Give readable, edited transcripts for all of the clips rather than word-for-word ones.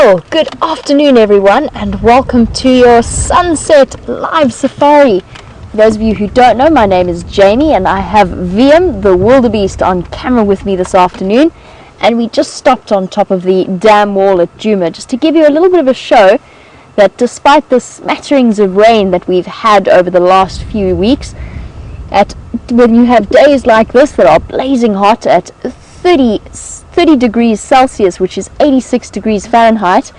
Well, good afternoon everyone, and welcome to your sunset live safari. For those of you who don't know, my name is Jamie and I have VM, the wildebeest, on camera with me this afternoon, and we just stopped on top of the dam wall at Djuma just to give you a little bit of a show that despite the smatterings of rain that we've had over the last few weeks, when you have days like this that are blazing hot at 30 degrees Celsius, which is 86 degrees Fahrenheit,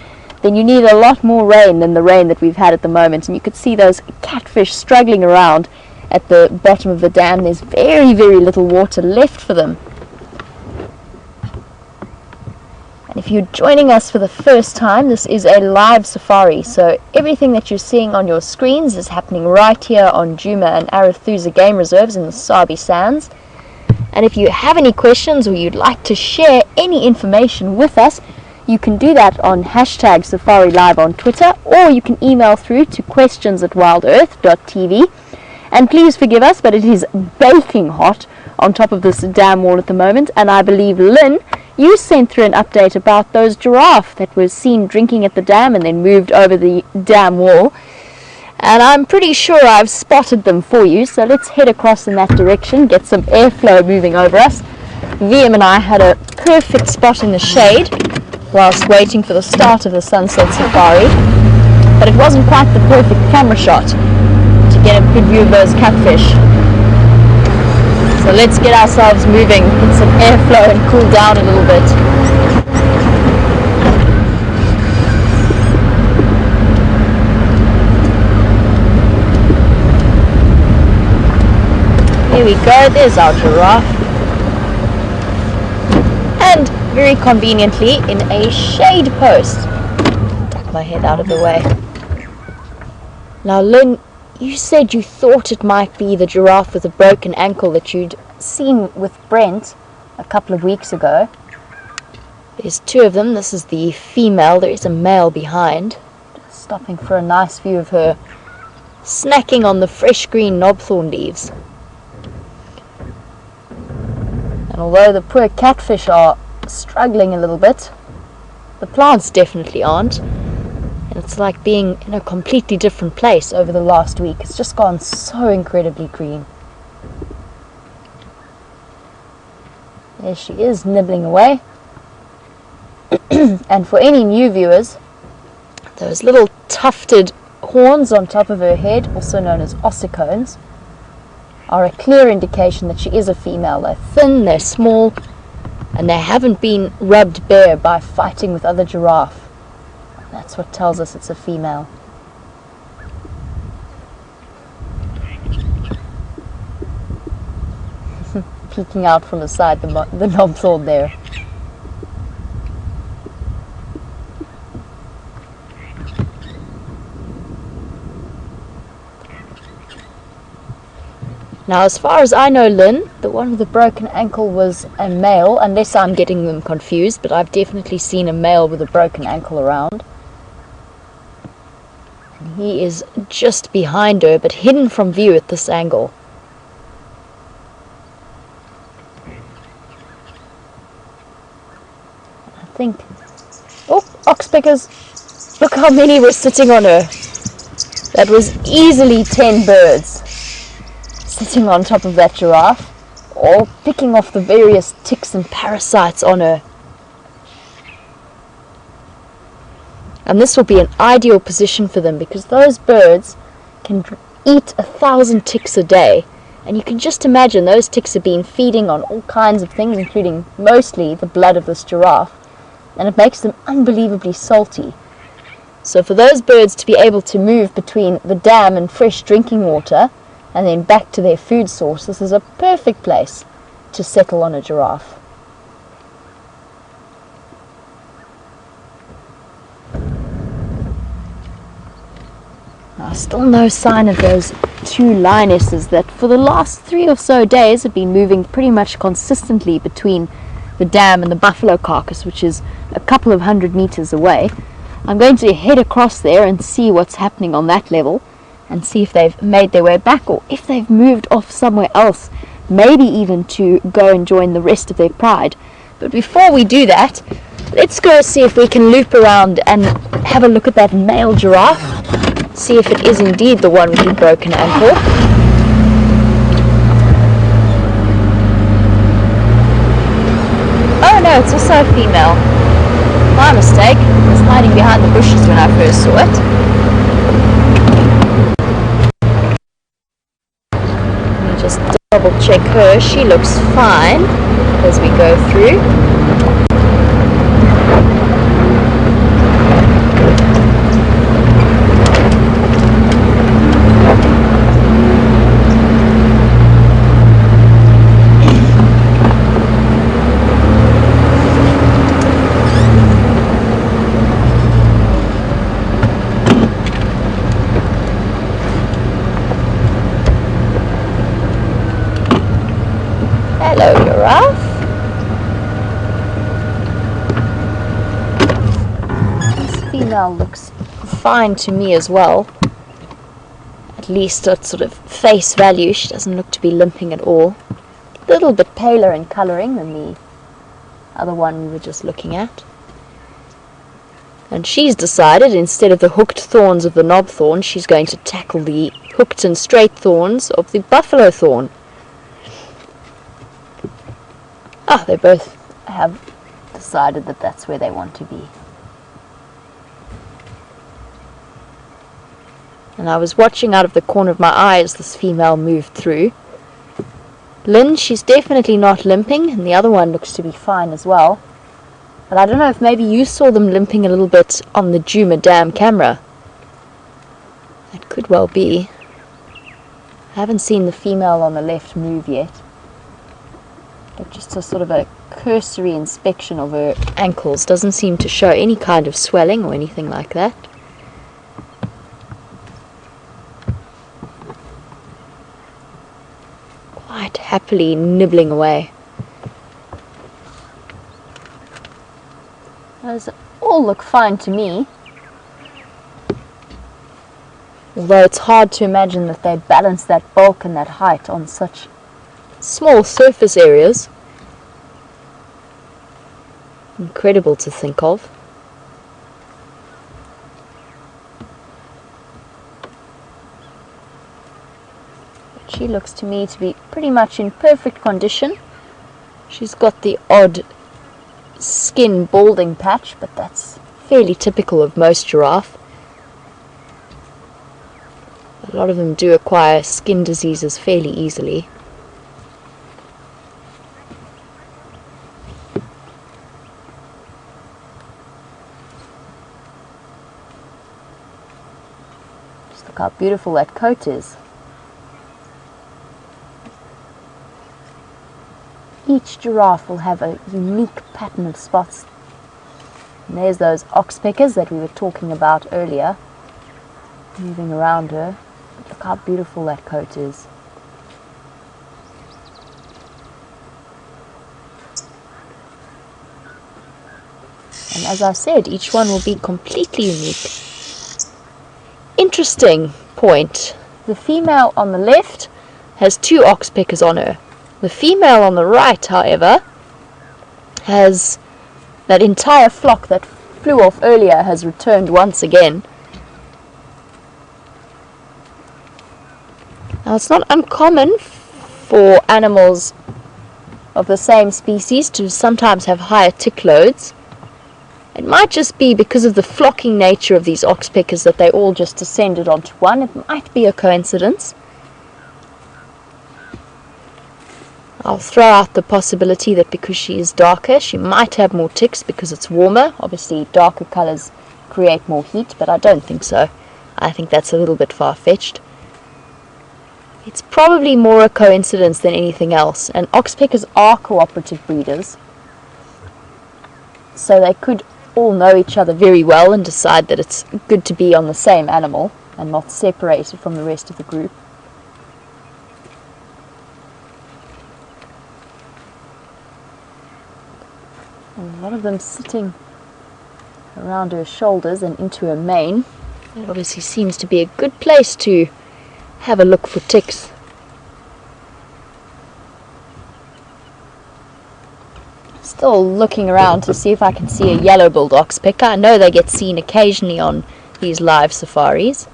then you need a lot more rain than the rain that we've had at the moment. And you could see those catfish struggling around at the bottom of the dam. There's very, very little water left for them. And if you're joining us for the first time, this is a live safari, so everything that you're seeing on your screens is happening right here on Djuma and Arathusa Game Reserves in the Sabi Sands. And if you have any questions or you'd like to share any information with us, you can do that on hashtag Safari Live on Twitter, or you can email through to questions@WildEarthTV. And please forgive us, but it is baking hot on top of this dam wall at the moment, and I believe, Lynn, you sent through an update about those giraffe that were seen drinking at the dam and then moved over the dam wall. And I'm pretty sure I've spotted them for you, so let's head across in that direction, get some airflow moving over us. VM and I had a perfect spot in the shade whilst waiting for the start of the sunset safari, but it wasn't quite the perfect camera shot to get a good view of those catfish. So let's get ourselves moving, get some airflow and cool down a little bit. Here we go, there's our giraffe. And very conveniently in a shade post. Duck my head out of the way. Now Lynn, you said you thought it might be the giraffe with a broken ankle that you'd seen with Brent a couple of weeks ago. There's two of them. This is the female. There is a male behind. Just stopping for a nice view of her snacking on the fresh green knobthorn leaves. And although the poor catfish are struggling a little bit, the plants definitely aren't. And it's like being in a completely different place over the last week. It's just gone so incredibly green. There she is, nibbling away. And for any new viewers, those little tufted horns on top of her head, also known as ossicones, are a clear indication that she is a female. They're thin, they're small, and they haven't been rubbed bare by fighting with other giraffe. That's what tells us it's a female. Peeking out from the side, the knobthorn there. Now, as far as I know, Lynn, the one with the broken ankle was a male, unless I'm getting them confused, but I've definitely seen a male with a broken ankle around. And he is just behind her, but hidden from view at this angle. I think... Oh, oxpeckers! Look how many were sitting on her. That was easily 10 birds sitting on top of that giraffe, all picking off the various ticks and parasites on her. And this will be an ideal position for them because those birds can eat 1,000 ticks a day, and you can just imagine those ticks have been feeding on all kinds of things, including mostly the blood of this giraffe, and it makes them unbelievably salty. So for those birds to be able to move between the dam and fresh drinking water and then back to their food source, this is a perfect place to settle on a giraffe. Now, still no sign of those two lionesses that for the last 3 or so days have been moving pretty much consistently between the dam and the buffalo carcass, which is a couple of 100 meters away. I'm going to head across there and see what's happening on that level, and see if they've made their way back or if they've moved off somewhere else, maybe even to go and join the rest of their pride. But before we do that, Let's go see if we can loop around and have a look at that male giraffe. See if it is indeed the one with the broken ankle. Oh no, it's also a female. My mistake. It was hiding behind the bushes when I first saw it. Let me just double check her. She looks fine as we go through. Hello, giraffe. This female looks fine to me as well. At least at sort of face value, she doesn't look to be limping at all. A little bit paler in colouring than the other one we were just looking at. And she's decided, instead of the hooked thorns of the knob thorn, she's going to tackle the hooked and straight thorns of the buffalo thorn. Ah, they both have decided that that's where they want to be. And I was watching out of the corner of my eye as this female moved through. Lynn, she's definitely not limping, and the other one looks to be fine as well. But I don't know if maybe you saw them limping a little bit on the Djuma Dam camera. That could well be. I haven't seen the female on the left move yet. But just a sort of a cursory inspection of her ankles doesn't seem to show any kind of swelling or anything like that. Quite happily nibbling away. Those all look fine to me. Although it's hard to imagine that they balance that bulk and that height on such small surface areas. Incredible to think of. But she looks to me to be pretty much in perfect condition. She's got the odd skin balding patch, but that's fairly typical of most giraffe. A lot of them do acquire skin diseases fairly easily. Look how beautiful that coat is. Each giraffe will have a unique pattern of spots. And there's those oxpeckers that we were talking about earlier, moving around her. Look how beautiful that coat is. And as I said, each one will be completely unique. Interesting point. The female on the left has 2 oxpeckers on her. The female on the right, however, has that entire flock that flew off earlier has returned once again. Now, it's not uncommon for animals of the same species to sometimes have higher tick loads. It might just be because of the flocking nature of these oxpeckers that they all just descended onto one. It might be a coincidence. I'll throw out the possibility that because she is darker, she might have more ticks because it's warmer. Obviously, darker colours create more heat, but I don't think so. I think that's a little bit far-fetched. It's probably more a coincidence than anything else. And oxpeckers are cooperative breeders, so they could all know each other very well and decide that it's good to be on the same animal and not separated from the rest of the group. And a lot of them sitting around her shoulders and into her mane. That obviously seems to be a good place to have a look for ticks. Just Still looking around to see if I can see a yellow-billed oxpecker. I know they get seen occasionally on these live safaris.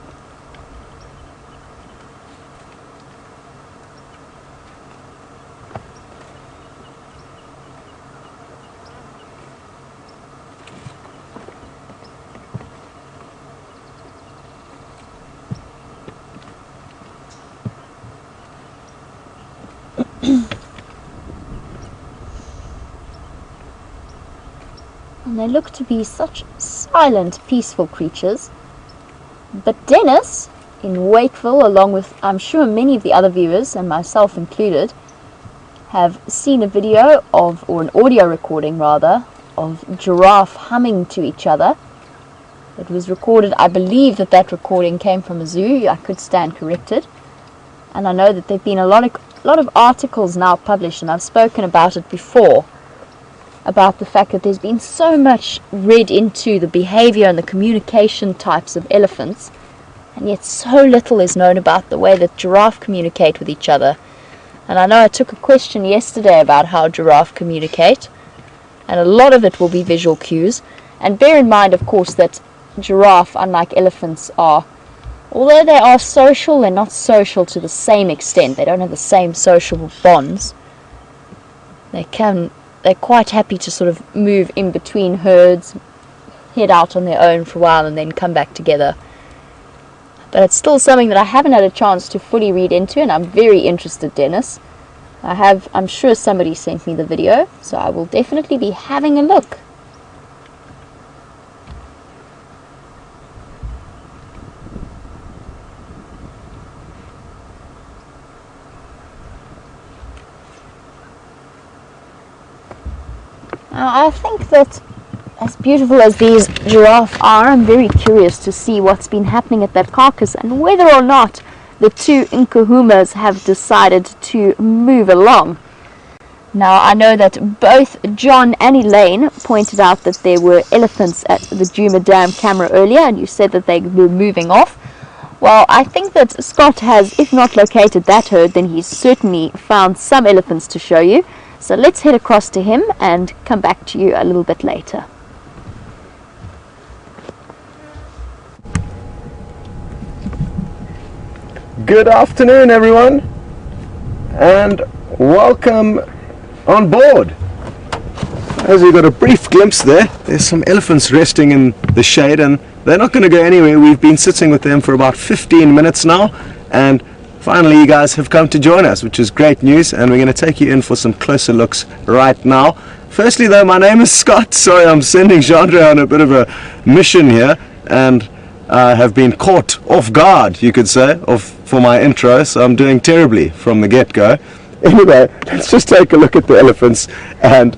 And they look to be such silent, peaceful creatures. But Dennis, in Wakeville, along with, I'm sure, many of the other viewers, and myself included, have seen a video of, or an audio recording rather, of giraffe humming to each other. It was recorded, I believe that recording came from a zoo. I could stand corrected. And I know that there have been a lot of articles now published, and I've spoken about it before, about the fact that there's been so much read into the behavior and the communication types of elephants, and yet so little is known about the way that giraffe communicate with each other. And I know I took a question yesterday about how giraffe communicate, and a lot of it will be visual cues. And bear in mind, of course, that giraffe, unlike elephants, although they are social, they're not social to the same extent. They don't have the same social bonds. They're quite happy to sort of move in between herds, head out on their own for a while, and then come back together. But it's still something that I haven't had a chance to fully read into, and I'm very interested, Dennis. I'm sure somebody sent me the video, so I will definitely be having a look. I think that, as beautiful as these giraffe are, I'm very curious to see what's been happening at that carcass and whether or not the two Nkuhumas have decided to move along. Now, I know that both John and Elaine pointed out that there were elephants at the Djuma Dam camera earlier, and you said that they were moving off. Well, I think that Scott has, if not located that herd, then he's certainly found some elephants to show you. So let's head across to him and come back to you a little bit later. Good afternoon, everyone, and welcome on board. As we got a brief glimpse there's some elephants resting in the shade, and they're not going to go anywhere. We've been sitting with them for about 15 minutes now, and finally you guys have come to join us, which is great news, and we're going to take you in for some closer looks right now. Firstly though, my name is Scott. Sorry, I'm sending Chandra on a bit of a mission here, and have been caught off guard, you could say, for my intro, so I'm doing terribly from the get-go. Anyway, let's just take a look at the elephants, and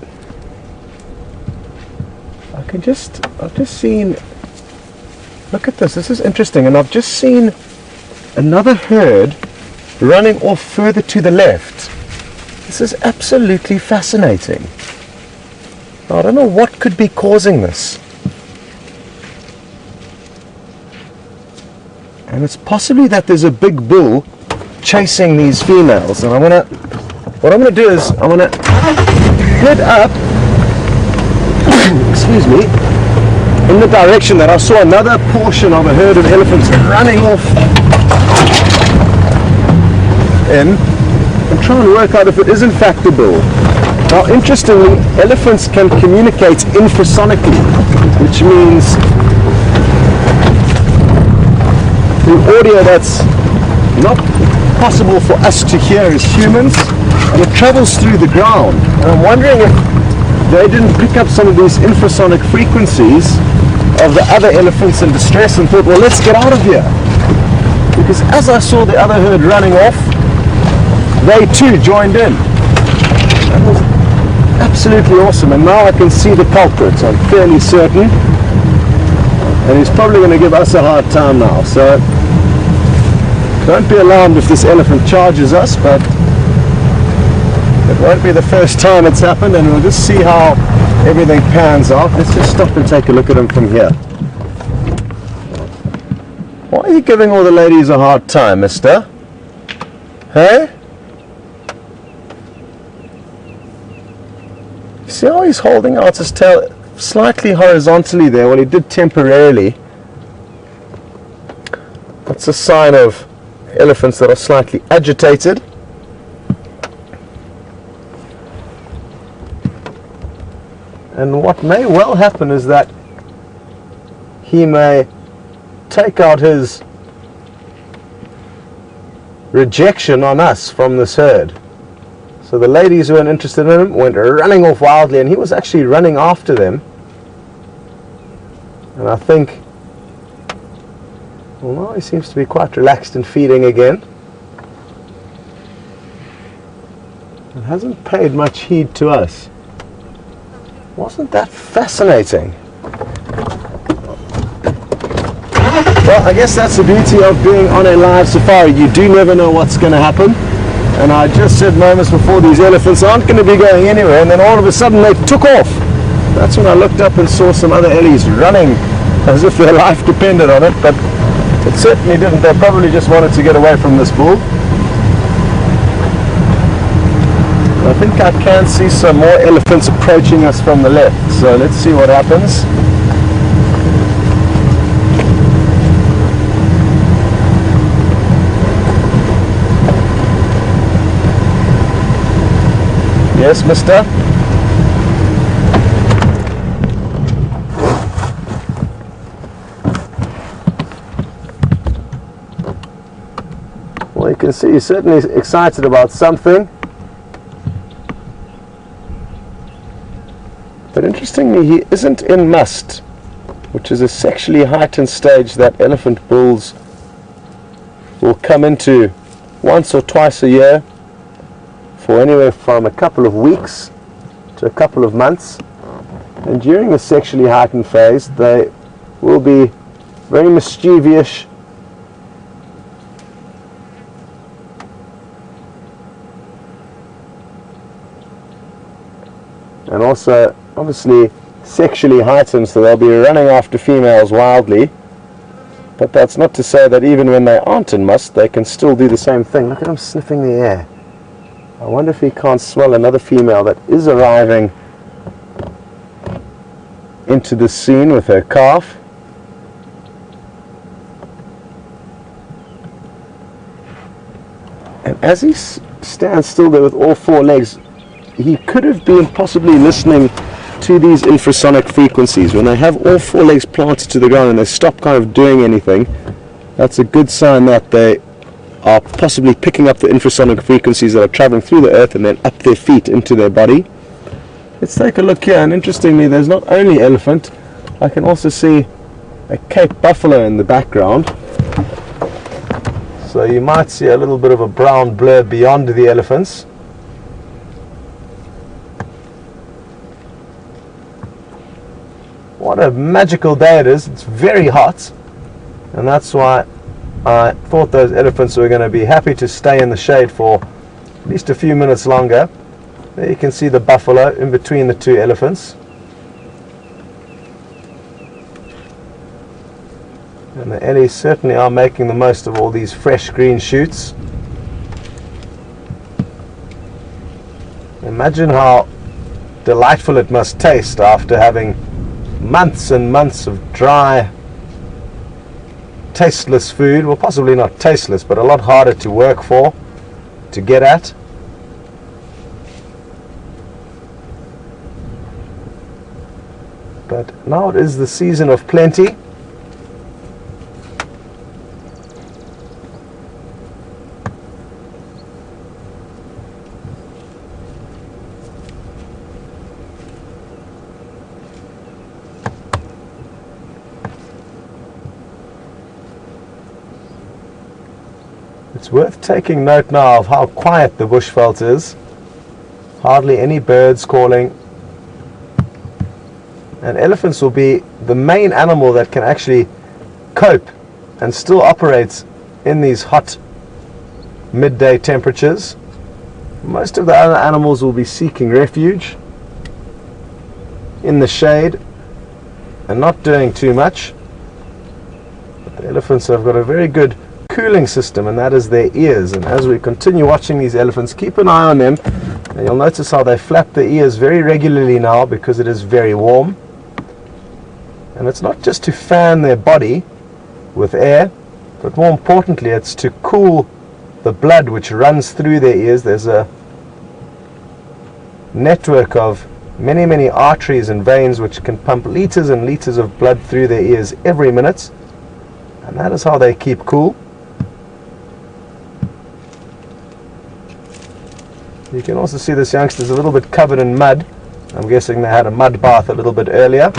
I've just seen, look at this is interesting, and I've just seen another herd running off further to the left. This is absolutely fascinating. Now, I don't know what could be causing this. And it's possibly that there's a big bull chasing these females, and what I'm gonna do is I'm gonna head up excuse me, in the direction that I saw another portion of a herd of elephants running off in, and try and work out if it is in fact a bull. Now, interestingly, elephants can communicate infrasonically, which means through audio that's not possible for us to hear as humans, and it travels through the ground. And I'm wondering if they didn't pick up some of these infrasonic frequencies of the other elephants in distress and thought, well, let's get out of here. Because as I saw the other herd running off, they too joined in. That was absolutely awesome, and now I can see the culprit, I'm fairly certain, and he's probably going to give us a hard time now. So don't be alarmed if this elephant charges us, but it won't be the first time it's happened, and we'll just see how everything pans out. Let's just stop and take a look at him from here. Why are you giving all the ladies a hard time, mister? Hey? See how he's holding out his tail slightly horizontally there? Well, he did temporarily. That's a sign of elephants that are slightly agitated. And what may well happen is that he may take out his rejection on us from this herd. So the ladies who weren't interested in him went running off wildly, and he was actually running after them. And I think, well, now he seems to be quite relaxed and feeding again. And hasn't paid much heed to us. Wasn't that fascinating? Well, I guess that's the beauty of being on a live safari. You do never know what's going to happen. And I just said moments before, these elephants aren't going to be going anywhere, and then all of a sudden they took off. That's when I looked up and saw some other ellies running as if their life depended on it, but it certainly didn't. They probably just wanted to get away from this bull. I think I can see some more elephants approaching us from the left, so let's see what happens. Yes, mister? Well, you can see he's certainly excited about something. But interestingly, he isn't in must, which is a sexually heightened stage that elephant bulls will come into once or twice a year for anywhere from a couple of weeks to a couple of months. And during the sexually heightened phase, they will be very mischievous, and also obviously sexually heightened, so they'll be running after females wildly. But that's not to say that even when they aren't in must, they can still do the same thing. Look at him sniffing the air. I wonder if he can't smell another female that is arriving into the scene with her calf. And as he stands still there with all four legs, he could have been possibly listening to these infrasonic frequencies. When they have all four legs planted to the ground and they stop kind of doing anything, that's a good sign that they are possibly picking up the infrasonic frequencies that are traveling through the earth and then up their feet into their body. Let's take a look here, and interestingly, there's not only elephant, I can also see a Cape buffalo in the background. So you might see a little bit of a brown blur beyond the elephants. What a magical day it is. It's very hot, and that's why I thought those elephants were going to be happy to stay in the shade for at least a few minutes longer. There you can see the buffalo in between the two elephants. And the ellies certainly are making the most of all these fresh green shoots. Imagine how delightful it must taste after having months and months of dry, tasteless food. Well, possibly not tasteless, but a lot harder to work for, to get at. But now it is the season of plenty. It's worth taking note now of how quiet the bushveld is. Hardly any birds calling. And elephants will be the main animal that can actually cope and still operates in these hot midday temperatures. Most of the other animals will be seeking refuge in the shade and not doing too much. But the elephants have got a very good cooling system, and that is their ears. And as we continue watching these elephants, keep an eye on them. And you'll notice how they flap their ears very regularly now because it is very warm. And it's not just to fan their body with air, but more importantly it's to cool the blood which runs through their ears. There's a network of many arteries and veins which can pump liters and liters of blood through their ears every minute, and that is how they keep cool. You can also see this youngster's a little bit covered in mud. I'm guessing they had a mud bath a little bit earlier.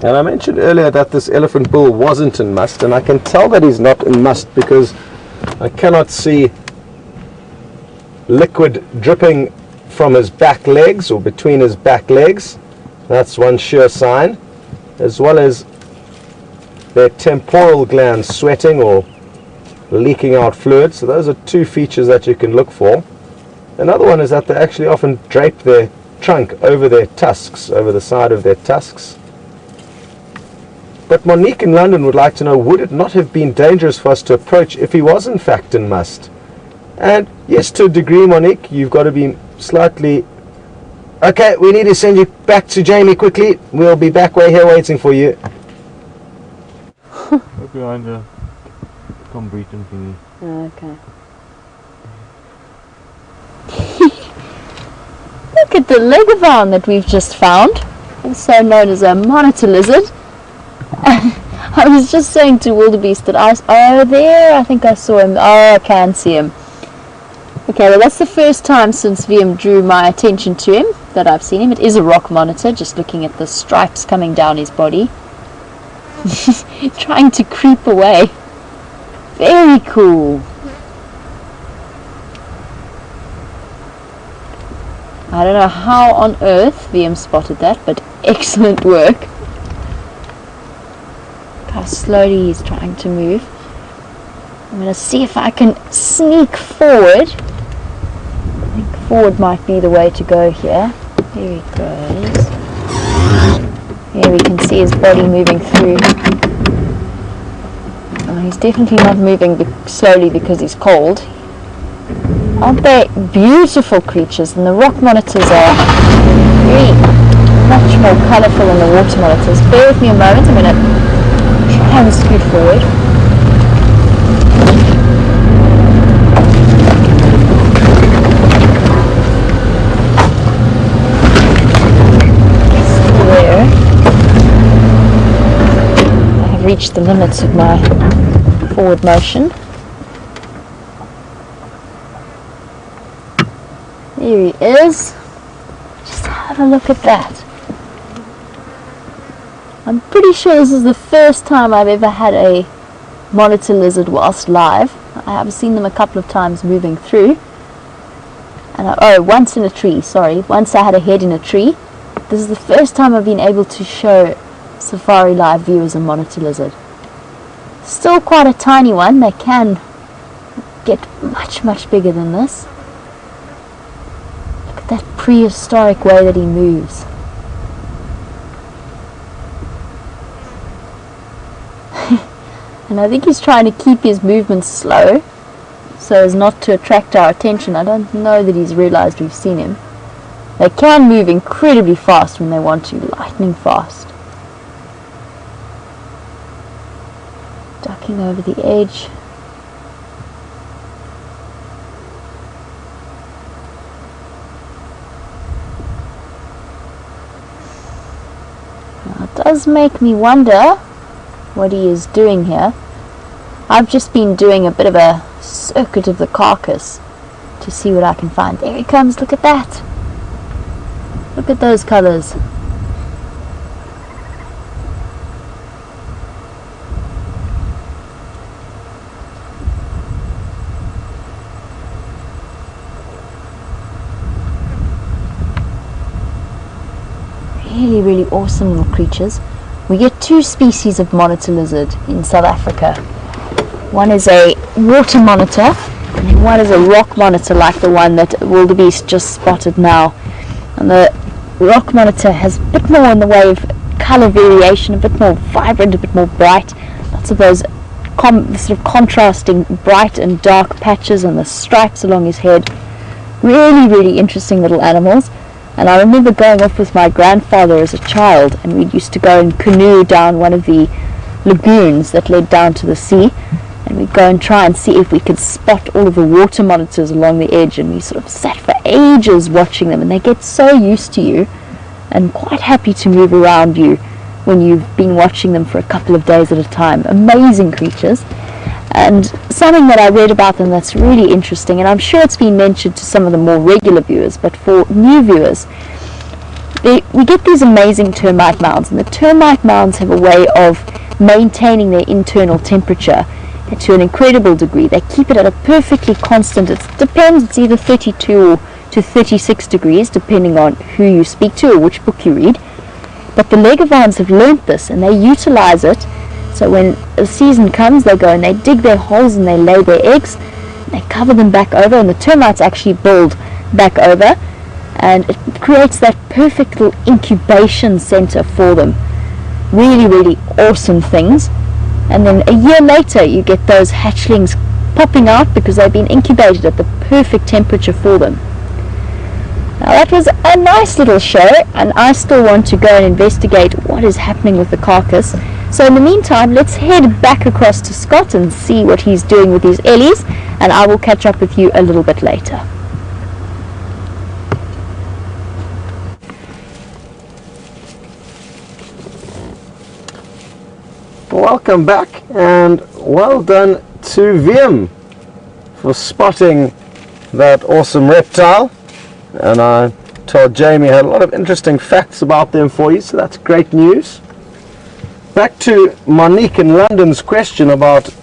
And I mentioned earlier that this elephant bull wasn't in must, and I can tell that he's not in must because I cannot see liquid dripping from his back legs or between his back legs. That's one sure sign, as well as their temporal glands sweating or leaking out fluid. So those are two features that you can look for. Another one is that they actually often drape their trunk over their tusks, over the side of their tusks. But Monique in London would like to know, would it not have been dangerous for us to approach if he was in fact in must? And yes, to a degree, Monique, you've got to be slightly... Okay, we need to send you back to Jamie quickly. We'll be back way here waiting for you. Behind the concrete thingy. Okay. Look at the leguan that we've just found, also known as a monitor lizard. I was just saying to Wildebeest that I think I saw him. Oh, I can see him. Okay, well that's the first time since VM drew my attention to him that I've seen him. It is a rock monitor, just looking at the stripes coming down his body. Trying to creep away. Very cool. I don't know how on earth VM spotted that, but excellent work. How slowly he's trying to move. I'm going to see if I can sneak forward. I think forward might be the way to go here. Here he goes. Here we can see his body moving through. Oh, he's definitely not moving slowly because he's cold. Aren't they beautiful creatures? And the rock monitors are very much more colourful than the water monitors. Bear with me a moment. I'm going to try and scoot forward. There. I have reached the limits of my forward motion. There he is. Just have a look at that. I'm pretty sure this is the first time I've ever had a monitor lizard whilst live. I have seen them a couple of times moving through. And once in a tree, sorry. Once I had a head in a tree. This is the first time I've been able to show Safari Live viewers a monitor lizard. Still quite a tiny one. They can get much bigger than this. Look at that prehistoric way that he moves. And I think he's trying to keep his movements slow so as not to attract our attention. I don't know that he's realized we've seen him. They can move incredibly fast when they want to, lightning fast. Ducking over the edge. Now it does make me wonder what he is doing here. I've just been doing a bit of a circuit of the carcass to see what I can find. There he comes, look at that. Look at those colours. Really awesome little creatures. We get two species of monitor lizard in South Africa. One is a water monitor, and then one is a rock monitor like the one that Wildebeest just spotted now. And the rock monitor has a bit more in the way of colour variation, a bit more vibrant, a bit more bright, lots of those sort of contrasting bright and dark patches and the stripes along his head. Really, really interesting little animals. And I remember going off with my grandfather as a child, and we used to go and canoe down one of the lagoons that led down to the sea, and we'd go and try and see if we could spot all of the water monitors along the edge, and we sort of sat for ages watching them, and they get so used to you and quite happy to move around you when you've been watching them for a couple of days at a time. Amazing creatures. And something that I read about them that's really interesting, and I'm sure it's been mentioned to some of the more regular viewers, but for new viewers, we get these amazing termite mounds, and the termite mounds have a way of maintaining their internal temperature to an incredible degree. They keep it at a perfectly constant, it depends, it's either 32 to 36 degrees depending on who you speak to or which book you read. But the Legavans have learnt this, and they utilize it. So when the season comes, they go and they dig their holes and they lay their eggs, they cover them back over, and the termites actually build back over, and it creates that perfect little incubation center for them. Really, really awesome things. And then a year later you get those hatchlings popping out because they've been incubated at the perfect temperature for them. Now that was a nice little show, and I still want to go and investigate what is happening with the carcass. So in the meantime, let's head back across to Scott and see what he's doing with his ellies, and I will catch up with you a little bit later. Welcome back, and well done to Wiem for spotting that awesome reptile. And I told Jamie I had a lot of interesting facts about them for you, so that's great news. Back to Monique in London's question about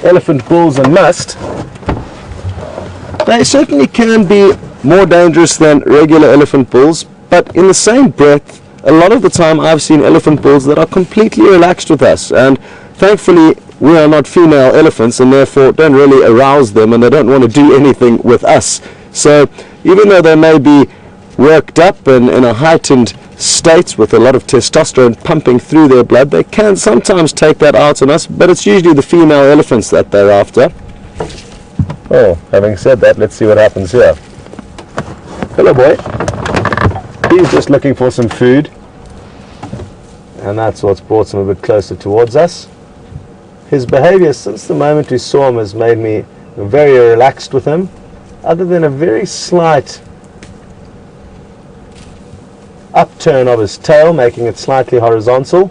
elephant bulls and must. They certainly can be more dangerous than regular elephant bulls, but in the same breath, a lot of the time I've seen elephant bulls that are completely relaxed with us, and thankfully we are not female elephants and therefore don't really arouse them, and they don't want to do anything with us. So even though they may be worked up and in a heightened state with a lot of testosterone pumping through their blood, they can sometimes take that out on us, but it's usually the female elephants that they're after. Oh, having said that, let's see what happens here. Hello, boy. He's just looking for some food, and that's what's brought him a bit closer towards us. His behavior since the moment we saw him has made me very relaxed with him, other than a very slight upturn of his tail, making it slightly horizontal,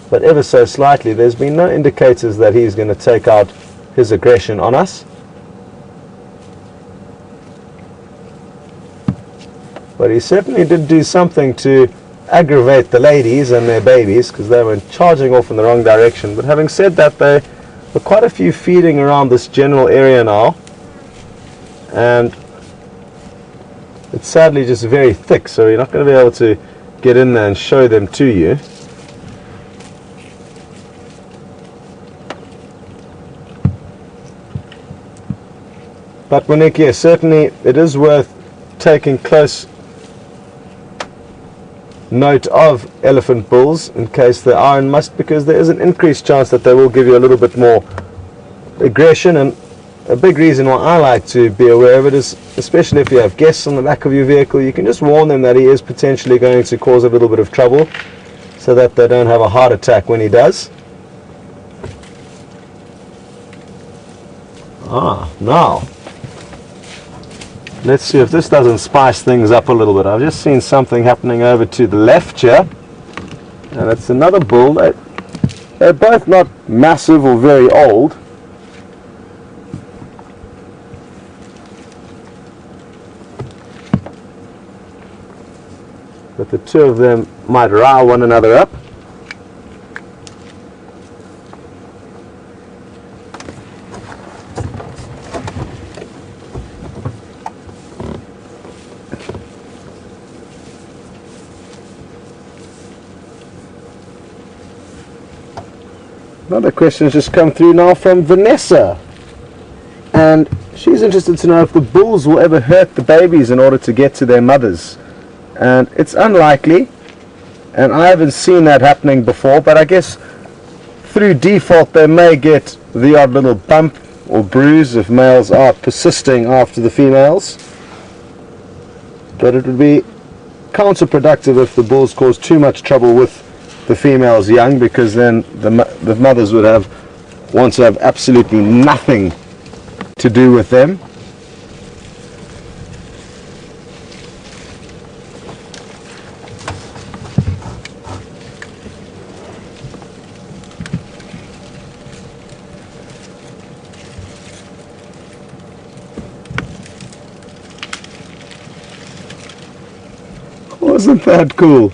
but ever so slightly. There's been no indicators that he's going to take out his aggression on us. But he certainly did do something to aggravate the ladies and their babies, because they were charging off in the wrong direction. But having said that, there were quite a few feeding around this general area now, and it's sadly just very thick, so you're not going to be able to get in there and show them to you. But Monique, yes, certainly it is worth taking close note of elephant bulls in case they are in must, because there is an increased chance that they will give you a little bit more aggression. And a big reason why I like to be aware of it is, especially if you have guests on the back of your vehicle, you can just warn them that he is potentially going to cause a little bit of trouble, so that they don't have a heart attack when he does. Now let's see if this doesn't spice things up a little bit. I've just seen something happening over to the left here, and it's another bull. They're both not massive or very old, but the two of them might rile one another up. Another question has just come through now from Vanessa. and she's interested to know if the bulls will ever hurt the babies in order to get to their mothers. And it's unlikely, and I haven't seen that happening before, but I guess through default they may get the odd little bump or bruise if males are persisting after the females. But it would be counterproductive if the bulls cause too much trouble with the females young, because then the mothers would want to have absolutely nothing to do with them. Wasn't that cool?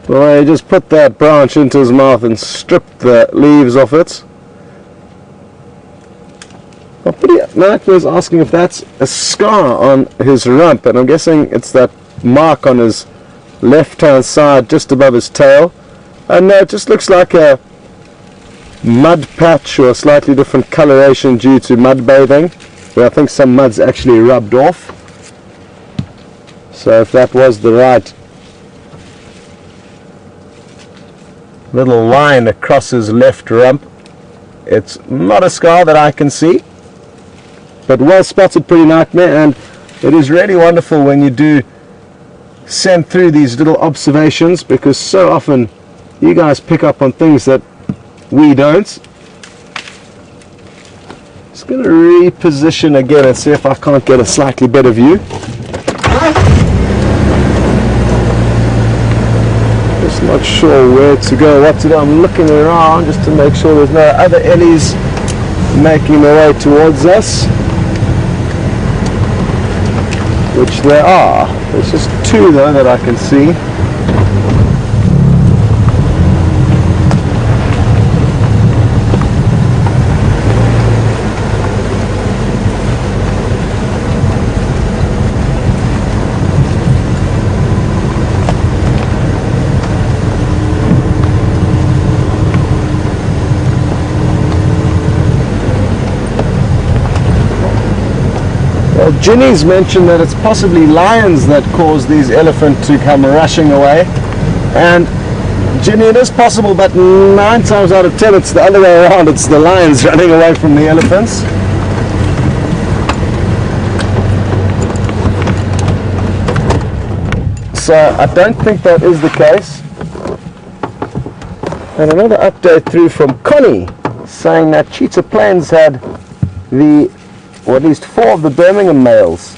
Well, he just put that branch into his mouth and stripped the leaves off it. Mike was asking if that's a scar on his rump, and I'm guessing it's that mark on his left hand side just above his tail. And no, it just looks like a mud patch or a slightly different coloration due to mud bathing, where I think some mud's actually rubbed off. So if that was the right little line across his left rump, it's not a scar that I can see, but well spotted, pretty nightmare. And it is really wonderful when you do send through these little observations, because so often you guys pick up on things that we don't. Just going to reposition again and see if I can't get a slightly better view. Just not sure where to go, what to do. I'm looking around just to make sure there's no other ellies making their way towards us, which there are. There's just two though that I can see. Ginny's mentioned that it's possibly lions that cause these elephants to come rushing away, and Ginny, it is possible, but 9 times out of 10 it's the other way around. It's the lions running away from the elephants. So I don't think that is the case. And another update through from Connie saying that Cheetah Plains had or at least 4 of the Birmingham males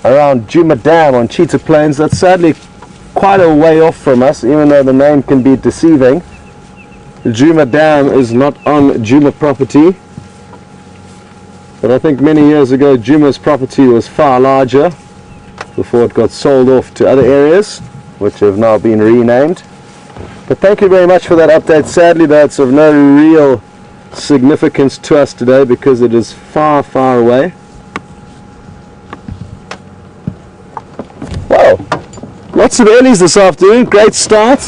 around Djuma Dam on Cheetah Plains. That's sadly quite a way off from us, even though the name can be deceiving. Djuma Dam is not on Djuma property, but I think many years ago Djuma's property was far larger before it got sold off to other areas, which have now been renamed. But thank you very much for that update. Sadly though, it's of no real significance to us today because it is far, far away. Wow, lots of ellies this afternoon. Great start,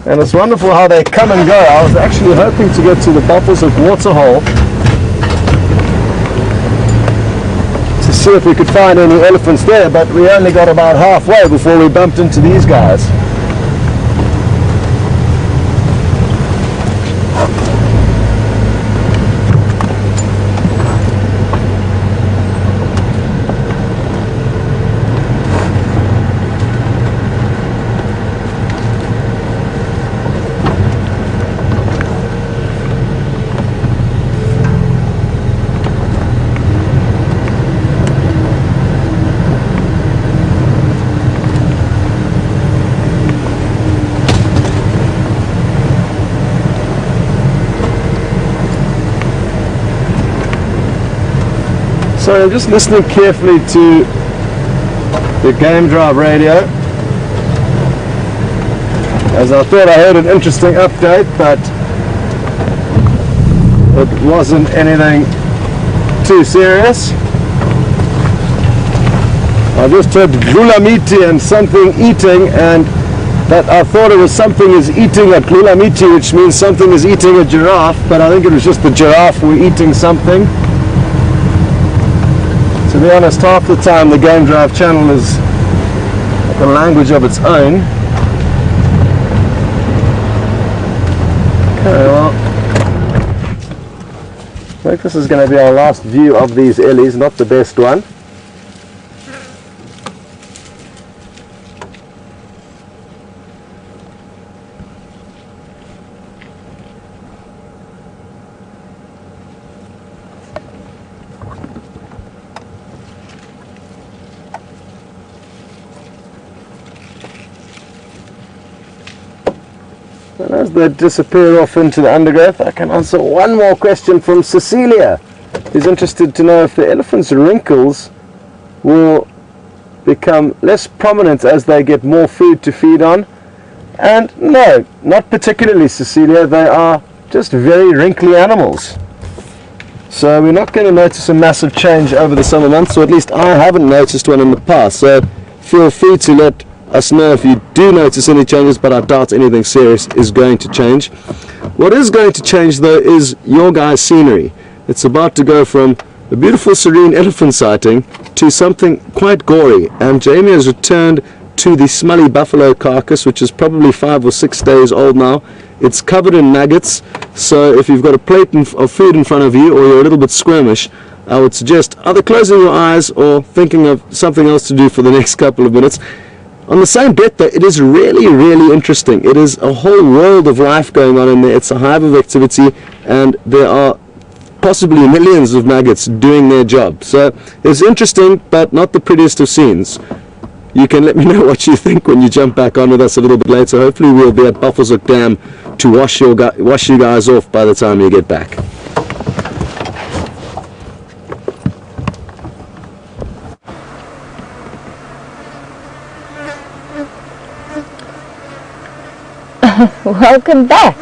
and it's wonderful how they come and go. I was actually hoping to get to the opposite waterhole to see if we could find any elephants there, but we only got about halfway before we bumped into these guys. So I'm just listening carefully to the Game Drive radio, as I thought I heard an interesting update, but it wasn't anything too serious. I just heard Gulamiti and something eating, and that I thought it was something is eating a klulamiti, which means something is eating a giraffe, but I think it was just the giraffe were eating something. To be honest, half the time the Game Drive channel is like a language of its own. Okay, well, I think this is going to be our last view of these ellies, not the best one. And as they disappear off into the undergrowth, I can answer one more question from Cecilia, who's interested to know if the elephant's wrinkles will become less prominent as they get more food to feed on. And no, not particularly, Cecilia. They are just very wrinkly animals. So we're not going to notice a massive change over the summer months, or at least I haven't noticed one in the past. So feel free to let us know if you do notice any changes, but I doubt anything serious is going to change. What is going to change though is your guys' scenery. It's about to go from a beautiful serene elephant sighting to something quite gory, and Jamie has returned to the smelly buffalo carcass, which is probably 5 or 6 days old now. It's covered in maggots, so if you've got a plate of food in front of you, or you're a little bit squirmish, I would suggest either closing your eyes or thinking of something else to do for the next couple of minutes. On the same bet though, it is really, really interesting. It is a whole world of life going on in there. It's a hive of activity, and there are possibly millions of maggots doing their job. So it's interesting, but not the prettiest of scenes. You can let me know what you think when you jump back on with us a little bit later. Hopefully we'll be at Buffelshoek Dam to wash you guys off by the time you get back. Welcome back.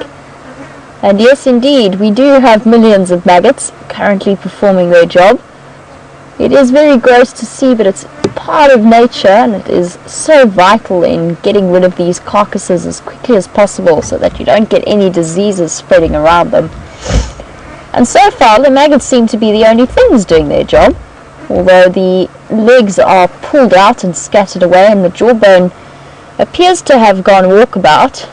And yes, indeed, we do have millions of maggots currently performing their job. It is very gross to see, but it's part of nature, and it is so vital in getting rid of these carcasses as quickly as possible so that you don't get any diseases spreading around them. And so far, the maggots seem to be the only things doing their job, although the legs are pulled out and scattered away, and the jawbone appears to have gone walkabout.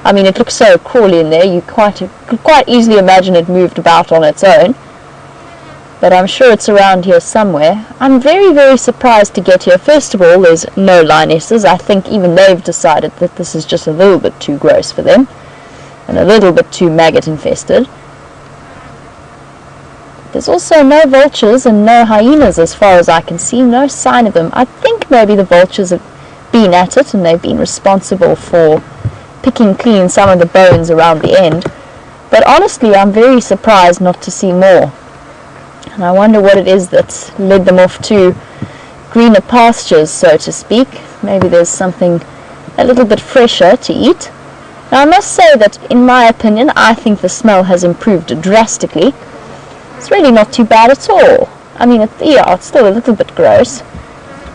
I mean, it looks so crawly in there, you could quite easily imagine it moved about on its own. But I'm sure it's around here somewhere. I'm very, very surprised to get here. First of all, there's no lionesses. I think even they've decided that this is just a little bit too gross for them, and a little bit too maggot infested. There's also no vultures and no hyenas as far as I can see, no sign of them. I think maybe the vultures have been at it and they've been responsible for picking clean some of the bones around the end. But honestly, I'm very surprised not to see more. And I wonder what it is that's led them off to greener pastures, so to speak. Maybe there's something a little bit fresher to eat. Now I must say that, in my opinion, I think the smell has improved drastically. It's really not too bad at all. I mean, it's still a little bit gross,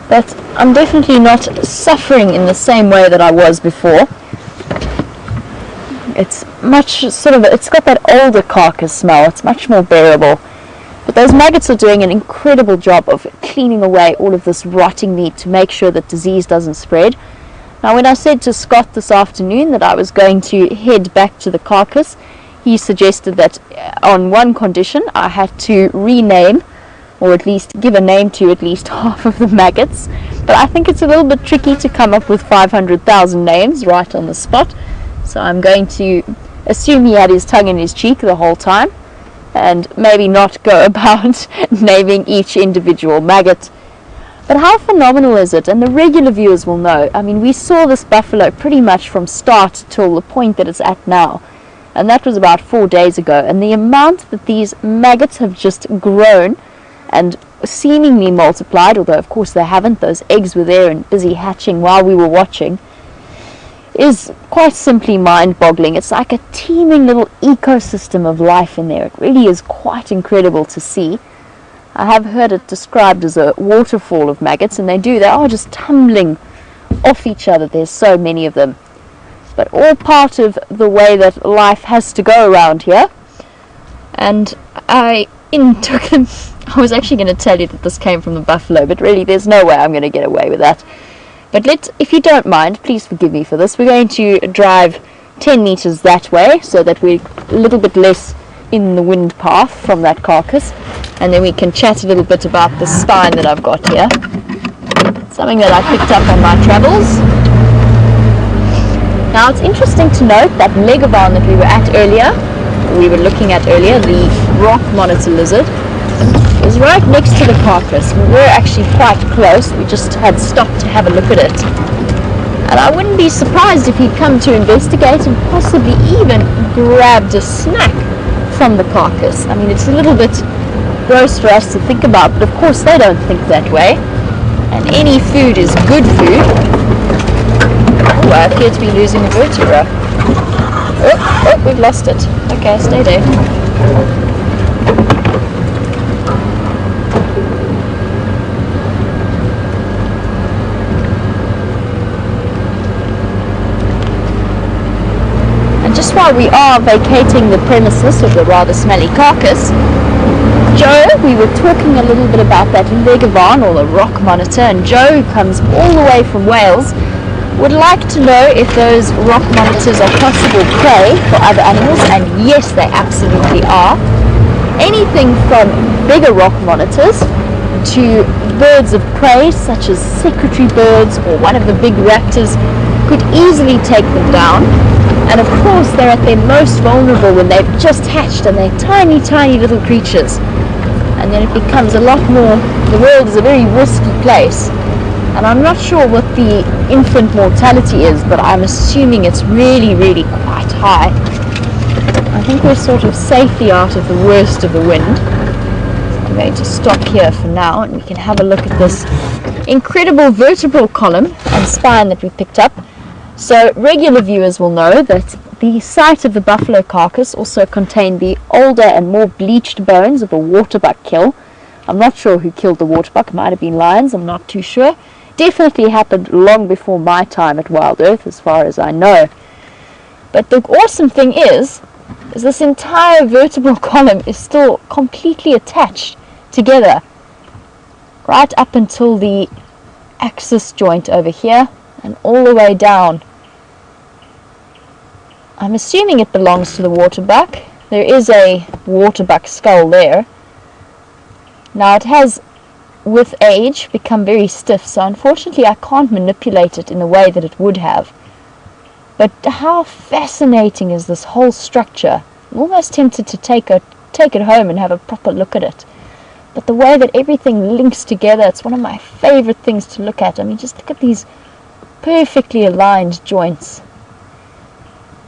but I'm definitely not suffering in the same way that I was before. It's it's got that older carcass smell. It's much more bearable. But those maggots are doing an incredible job of cleaning away all of this rotting meat to make sure that disease doesn't spread. Now, when I said to Scott this afternoon that I was going to head back to the carcass, he suggested that on one condition I had to rename, or at least give a name to at least half of the maggots. But I think it's a little bit tricky to come up with 500,000 names right on the spot. So I'm going to assume he had his tongue in his cheek the whole time, and maybe not go about naming each individual maggot. But how phenomenal is it? And the regular viewers will know. I mean, we saw this buffalo pretty much from start till the point that it's at now. And that was about 4 days ago. And the amount that these maggots have just grown and seemingly multiplied, although of course they haven't, those eggs were there and busy hatching while we were watching, is quite simply mind-boggling. It's like a teeming little ecosystem of life in there. It really is quite incredible to see. I have heard it described as a waterfall of maggots, and they are just tumbling off each other. There's so many of them. But all part of the way that life has to go around here. And I took them. I was actually going to tell you that this came from the buffalo, but really there's no way I'm going to get away with that. But if you don't mind, please forgive me for this. We're going to drive 10 meters that way so that we're a little bit less in the wind path from that carcass. And then we can chat a little bit about the spine that I've got here. Something that I picked up on my travels. Now it's interesting to note that leguan that we were looking at earlier, the rock monitor lizard, is right next to the carcass. We were actually quite close. We just had stopped to have a look at it. And I wouldn't be surprised if he'd come to investigate and possibly even grabbed a snack from the carcass. I mean, it's a little bit gross for us to think about, but of course they don't think that way. And any food is good food. Oh, I appear to be losing a vertebra. Oh, we've lost it. Okay, stay there. Just while we are vacating the premises of the rather smelly carcass, Joe, we were talking a little bit about that leguan or the rock monitor, and Joe, who comes all the way from Wales, would like to know if those rock monitors are possible prey for other animals, and yes, they absolutely are. Anything from bigger rock monitors to birds of prey such as secretary birds or one of the big raptors could easily take them down. And of course they're at their most vulnerable when they've just hatched and they're tiny, tiny little creatures. And then it becomes a lot more, the world is a very risky place. And I'm not sure what the infant mortality is, but I'm assuming it's really, really quite high. I think we're sort of safely out of the worst of the wind. So I'm going to stop here for now and we can have a look at this incredible vertebral column and spine that we picked up. So regular viewers will know that the site of the buffalo carcass also contained the older and more bleached bones of a waterbuck kill. I'm not sure who killed the waterbuck. It might have been lions, I'm not too sure. Definitely happened long before my time at Wild Earth, as far as I know. But the awesome thing is this entire vertebral column is still completely attached together, right up until the axis joint over here and all the way down. I'm assuming it belongs to the waterbuck. There is a waterbuck skull there. Now it has, with age, become very stiff, so unfortunately I can't manipulate it in the way that it would have. But how fascinating is this whole structure? I'm almost tempted to take it home and have a proper look at it. But the way that everything links together, it's one of my favorite things to look at. I mean, just look at these perfectly aligned joints.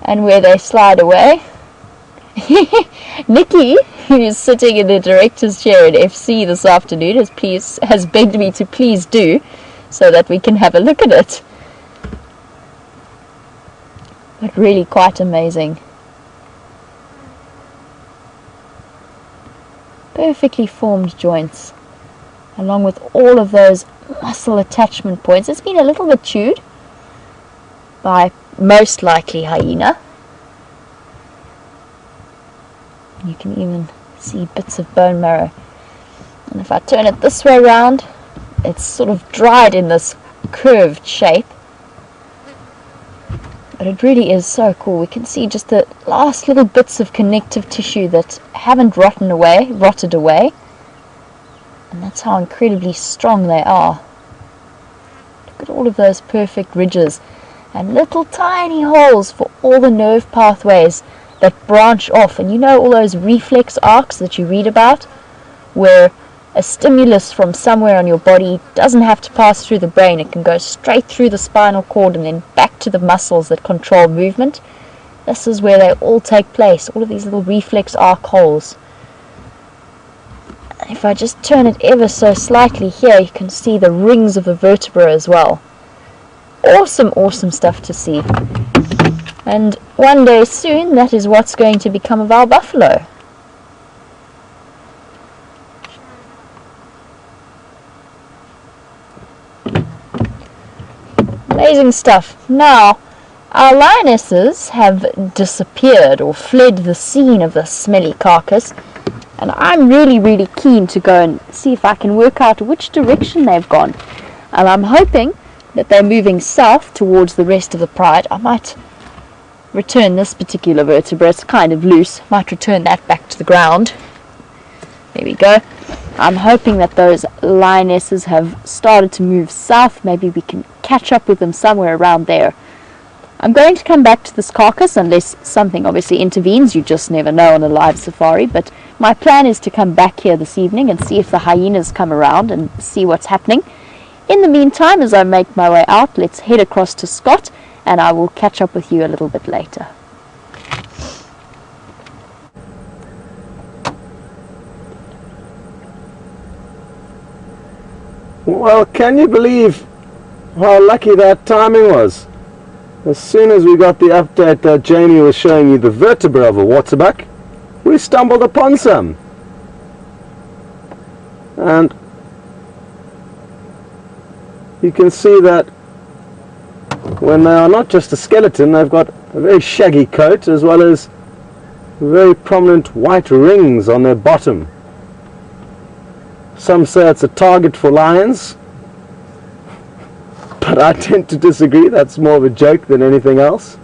And where they slide away. Nikki, who's sitting in the director's chair at FC this afternoon, has begged me to please do, so that we can have a look at it. But really quite amazing. Perfectly formed joints, along with all of those muscle attachment points. It's been a little bit chewed by most likely hyena. You can even see bits of bone marrow. And if I turn it this way around, it's sort of dried in this curved shape. But it really is so cool. We can see just the last little bits of connective tissue that haven't rotted away. And that's how incredibly strong they are. Look at all of those perfect ridges and little tiny holes for all the nerve pathways that branch off. And you know all those reflex arcs that you read about, where a stimulus from somewhere on your body doesn't have to pass through the brain. It can go straight through the spinal cord and then back to the muscles that control movement. This is where they all take place, all of these little reflex arc holes. And if I just turn it ever so slightly here, you can see the rings of the vertebra as well. Awesome, awesome stuff to see. And one day soon, that is what's going to become of our buffalo. amazing stuff. Now, our lionesses have disappeared or fled the scene of the smelly carcass, and I'm really keen to go and see if I can work out which direction they've gone. And I'm hoping that they're moving south towards the rest of the pride. I might return this particular vertebra. It's kind of loose. Might return that back to the ground. There we go. I'm hoping that those lionesses have started to move south. Maybe we can catch up with them somewhere around there. I'm going to come back to this carcass unless something obviously intervenes. You just never know on a live safari. But my plan is to come back here this evening and see if the hyenas come around and see what's happening. In the meantime, as I make my way out, let's head across to Scott, and I will catch up with you a little bit later. Well, can you believe how lucky that timing was? As soon as we got the update that Jamie was showing you the vertebra of a waterbuck, we stumbled upon some. And you can see that when they are not just a skeleton, they've got a very shaggy coat as well as very prominent white rings on their bottom. Some say it's a target for lions, but I tend to disagree. That's more of a joke than anything else.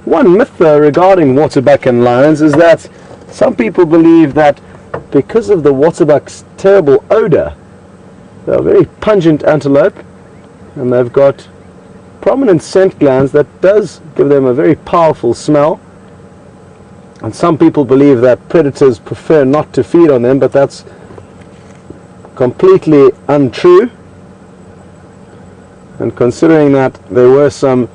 One myth though regarding waterbuck and lions is that some people believe that because of the waterbuck's terrible odor, they're a very pungent antelope and they've got prominent scent glands that does give them a very powerful smell. And some people believe that predators prefer not to feed on them, but that's completely untrue. And considering that there were some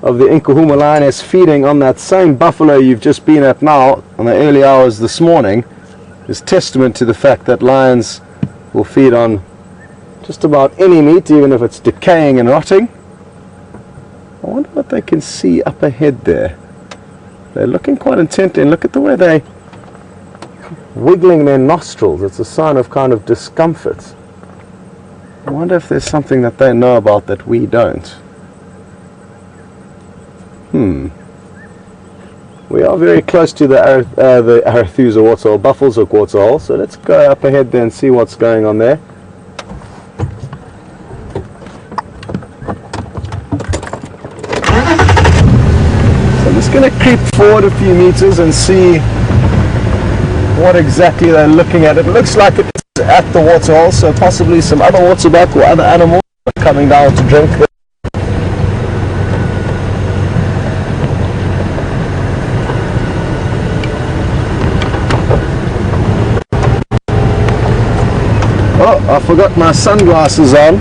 of the Nkuhuma lioness feeding on that same buffalo you've just been at now in the early hours this morning, is testament to the fact that lions will feed on just about any meat, even if it's decaying and rotting. I wonder what they can see up ahead there. They're looking quite intently, and look at the way they're wiggling their nostrils. It's a sign of kind of discomfort. I wonder if there's something that they know about that we don't. We are very close to the Arathusa waterhole, Buffalo's Hook waterhole, so let's go up ahead there and see what's going on there. I'm just going to creep forward a few meters and see what exactly they're looking at. It looks like it's at the waterhole, so possibly some other waterbuck or other animals are coming down to drink. Oh, I forgot my sunglasses on.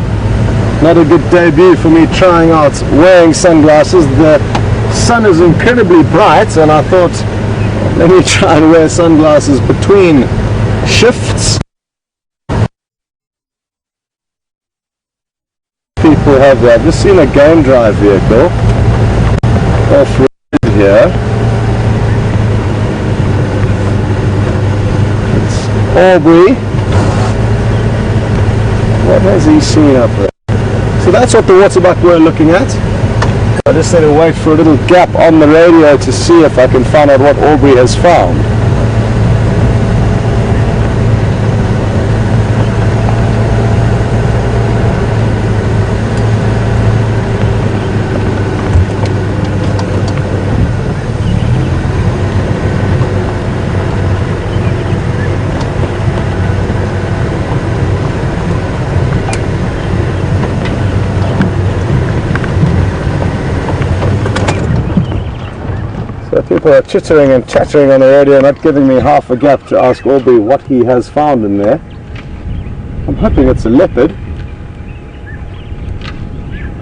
Not a good debut for me trying out wearing sunglasses. The sun is incredibly bright and I thought, let me try and wear sunglasses between shifts. People have that. I've just seen a game drive vehicle off-road here. It's Aubrey. What has he seen up there? So that's what the waterbuck we're looking at. I just need to wait for a little gap on the radio to see if I can find out what Aubrey has found. So people are chittering and chattering on the radio, not giving me half a gap to ask Aubrey what he has found in there. I'm hoping it's a leopard.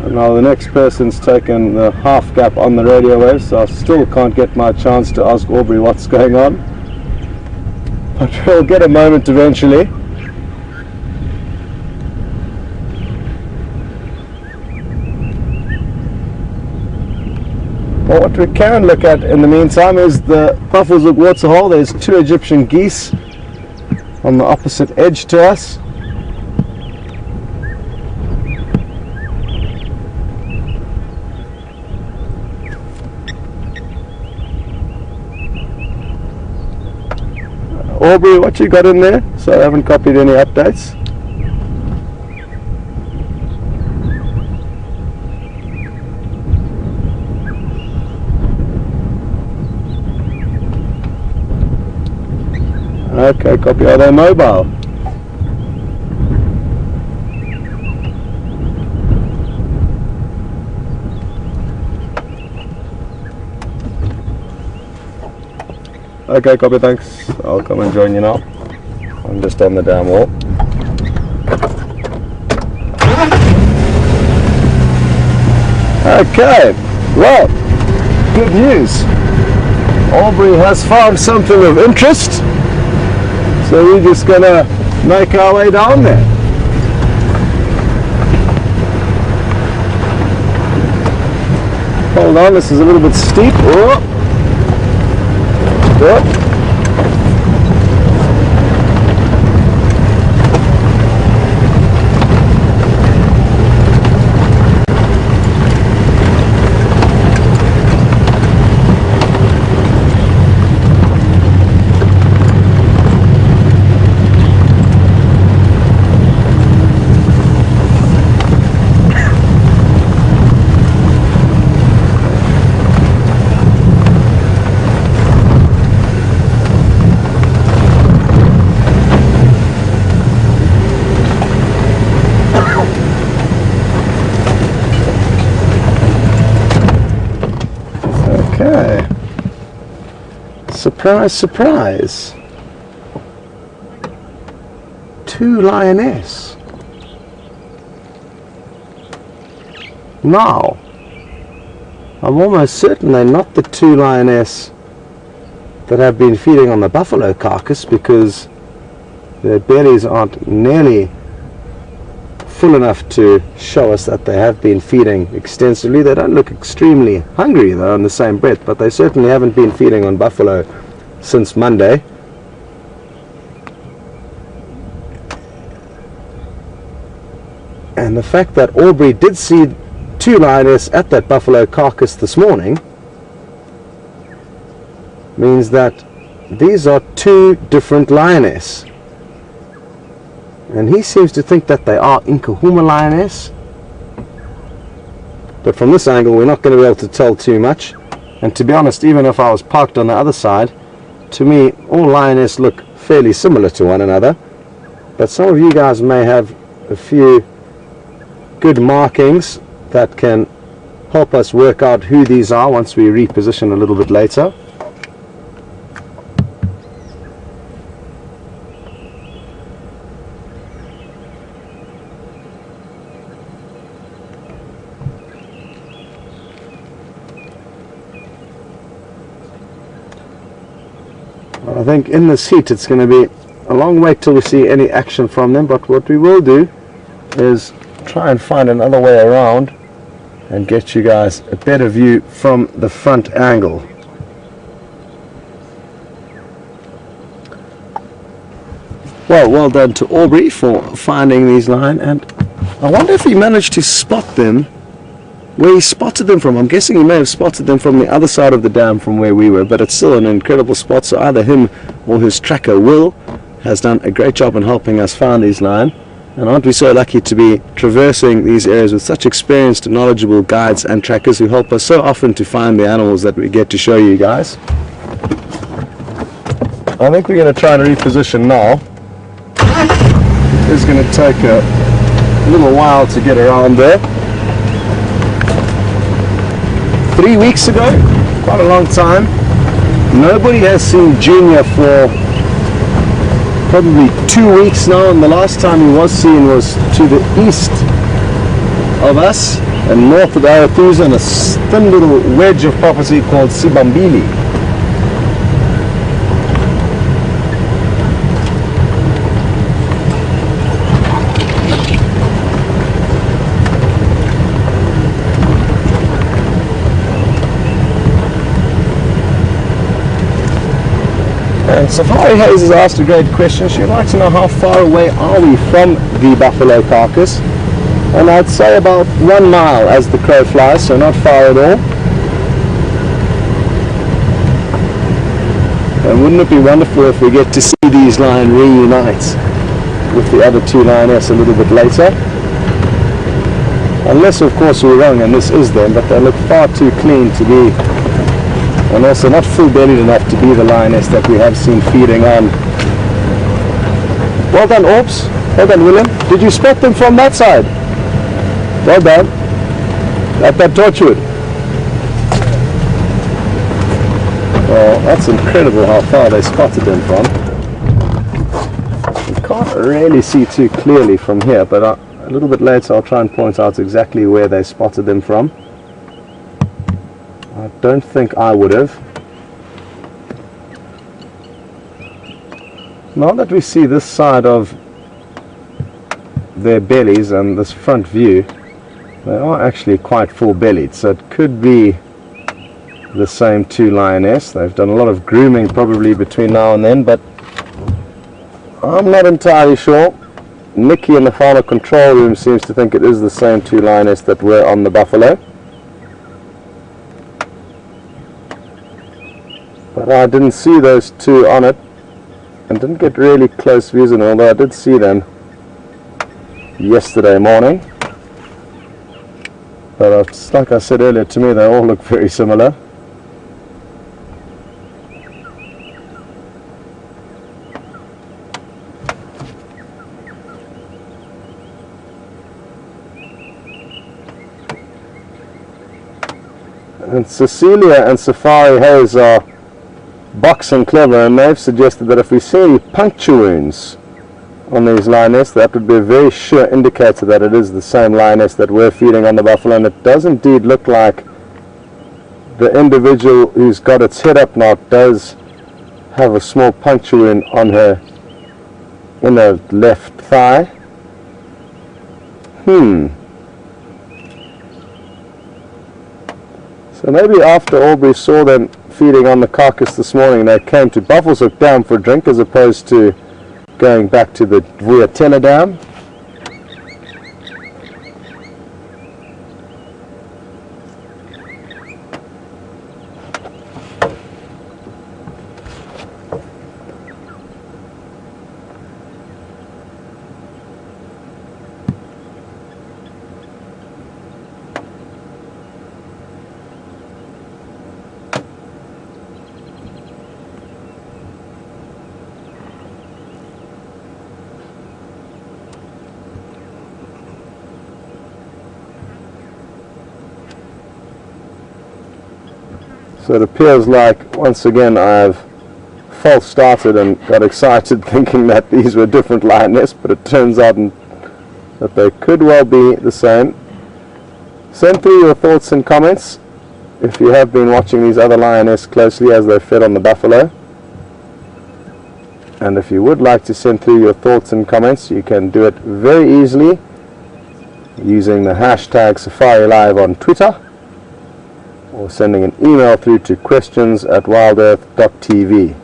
And now the next person's taken the half gap on the radio wave, so I still can't get my chance to ask Aubrey what's going on. But we'll get a moment eventually. Well, what we can look at in the meantime is the Buffalo's Hook waterhole. There's 2 Egyptian geese on the opposite edge to us. Aubrey, what you got in there? So I haven't copied any updates. Okay, copy. Are they mobile? Okay, copy, thanks. I'll come and join you now. I'm just on the damn wall. Okay, well, good news. Aubrey has found something of interest, so we're just gonna make our way down there. Hold on, this is a little bit steep. Oh. Oh. Okay. Surprise, surprise. 2 lioness. Now, I'm almost certain they're not the 2 lioness that have been feeding on the buffalo carcass, because their bellies aren't nearly full enough to show us that they have been feeding extensively. They don't look extremely hungry though in the same breath, but they certainly haven't been feeding on buffalo since Monday. And the fact that Aubrey did see 2 lioness at that buffalo carcass this morning means that these are 2 different lioness. And he seems to think that they are Nkuhuma lioness. But from this angle we're not going to be able to tell too much. And to be honest, even if I was parked on the other side, to me all lioness look fairly similar to one another. But some of you guys may have a few good markings that can help us work out who these are once we reposition a little bit later. I think in this heat it's going to be a long wait till we see any action from them, but what we will do is try and find another way around and get you guys a better view from the front angle. Well done to Aubrey for finding these lion, and I wonder if he managed to spot them where he spotted them from. I'm guessing he may have spotted them from the other side of the dam from where we were, but it's still an incredible spot. So either him or his tracker Will has done a great job in helping us find these lion. And aren't we so lucky to be traversing these areas with such experienced and knowledgeable guides and trackers who help us so often to find the animals that we get to show you guys. I think we're going to try and reposition now. It's going to take a little while to get around there. 3 weeks ago, quite a long time, nobody has seen Junior for probably 2 weeks now, and the last time he was seen was to the east of us and north of Arathusa in a thin little wedge of property called Sibambili. And Safari Hayes has asked a great question. She'd like to know how far away are we from the buffalo carcass. And I'd say about 1 mile as the crow flies, so not far at all. And wouldn't it be wonderful if we get to see these lions reunite with the other 2 lionesses a little bit later? Unless of course we're wrong and this is them, but they look far too clean to be, and also not full-bellied enough to be the lioness that we have seen feeding on. Well done, Orbs. Well done, William. Did you spot them from that side? Well done. At that torchwood. Well, that's incredible how far they spotted them from. You can't really see too clearly from here, but a little bit later I'll try and point out exactly where they spotted them from. I don't think I would have. Now that we see this side of their bellies and this front view, they are actually quite full-bellied, so it could be the same 2 lionesses. They've done a lot of grooming probably between now and then, but I'm not entirely sure. Nikki in the final control room seems to think it is the same 2 lionesses that were on the buffalo. But I didn't see those 2 on it and didn't get really close views on them, although I did see them yesterday morning. But like I said earlier, to me they all look very similar. And Cecilia and Safari Hayes are boxing clever, and they've suggested that if we see any puncture wounds on these lionesses, that would be a very sure indicator that it is the same lioness that we're feeding on the buffalo. And it does indeed look like the individual who's got its head up now does have a small puncture wound on her inner left thigh. So maybe after Aubrey saw them feeding on the carcass this morning, they came to Buffelshoek Dam for a drink as opposed to going back to the Vuyatela Dam. So it appears like once again I've false started and got excited thinking that these were different lionesses, but it turns out that they could well be the same. Send through your thoughts and comments if you have been watching these other lionesses closely as they fed on the buffalo. And if you would like to send through your thoughts and comments, you can do it very easily using the hashtag SafariLive on Twitter, or sending an email through to questions@wildearth.tv.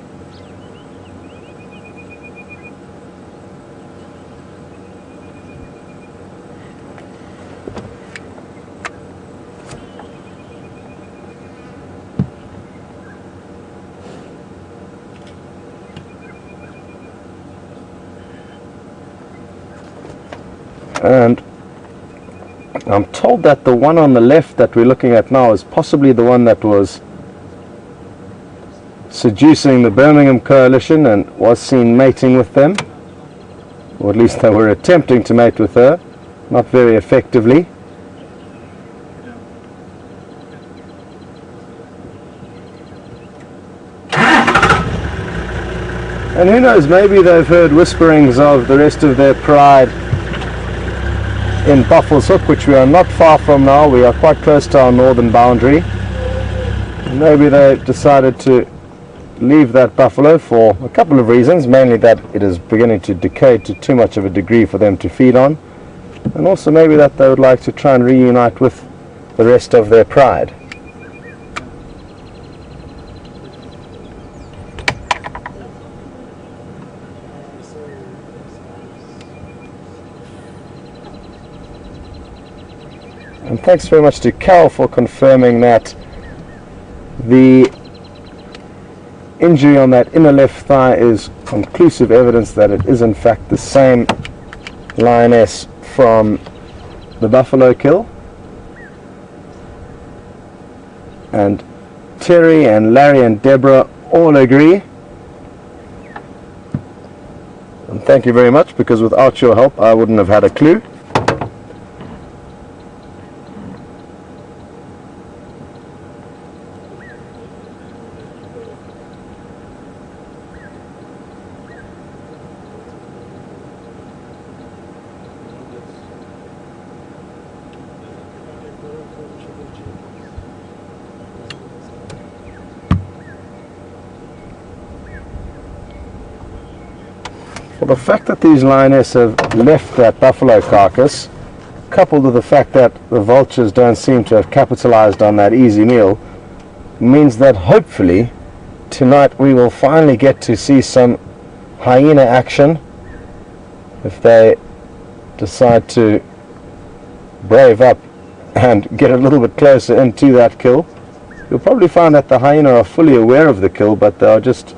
And I'm told that the one on the left that we're looking at now is possibly the one that was seducing the Birmingham coalition and was seen mating with them, or at least they were attempting to mate with her, not very effectively. And who knows, maybe they've heard whisperings of the rest of their pride in Buffelshoek, which we are not far from now. We are quite close to our northern boundary. Maybe they decided to leave that buffalo for a couple of reasons, mainly that it is beginning to decay to too much of a degree for them to feed on, and also maybe that they would like to try and reunite with the rest of their pride. thanks very much to Cal for confirming that the injury on that inner left thigh is conclusive evidence that it is in fact the same lioness from the buffalo kill. And Terry and Larry and Deborah all agree. And thank you very much, because without your help I wouldn't have had a clue. Well, the fact that these lionesses have left that buffalo carcass, coupled with the fact that the vultures don't seem to have capitalized on that easy meal, means that hopefully tonight we will finally get to see some hyena action if they decide to brave up and get a little bit closer into that kill. You'll probably find that the hyena are fully aware of the kill, but they are just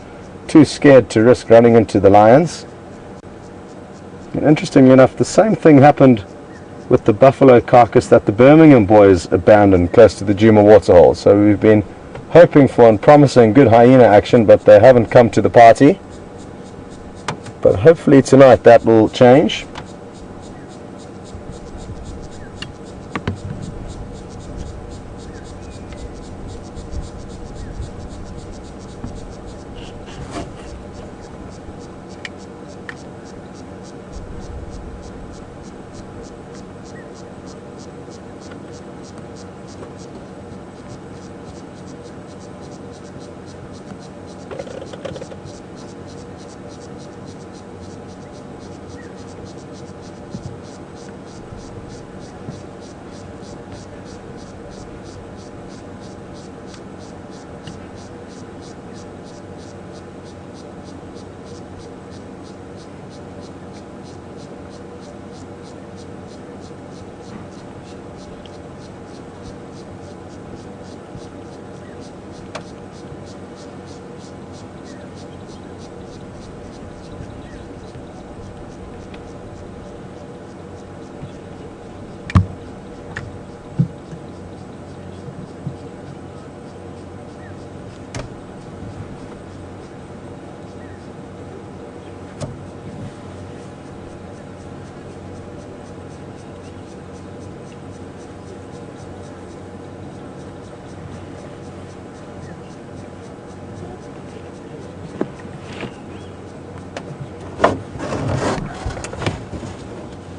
too scared to risk running into the lions. And interestingly enough, the same thing happened with the buffalo carcass that the Birmingham boys abandoned close to the Djuma waterhole. So we've been hoping for and promising good hyena action, but they haven't come to the party. But hopefully tonight that will change.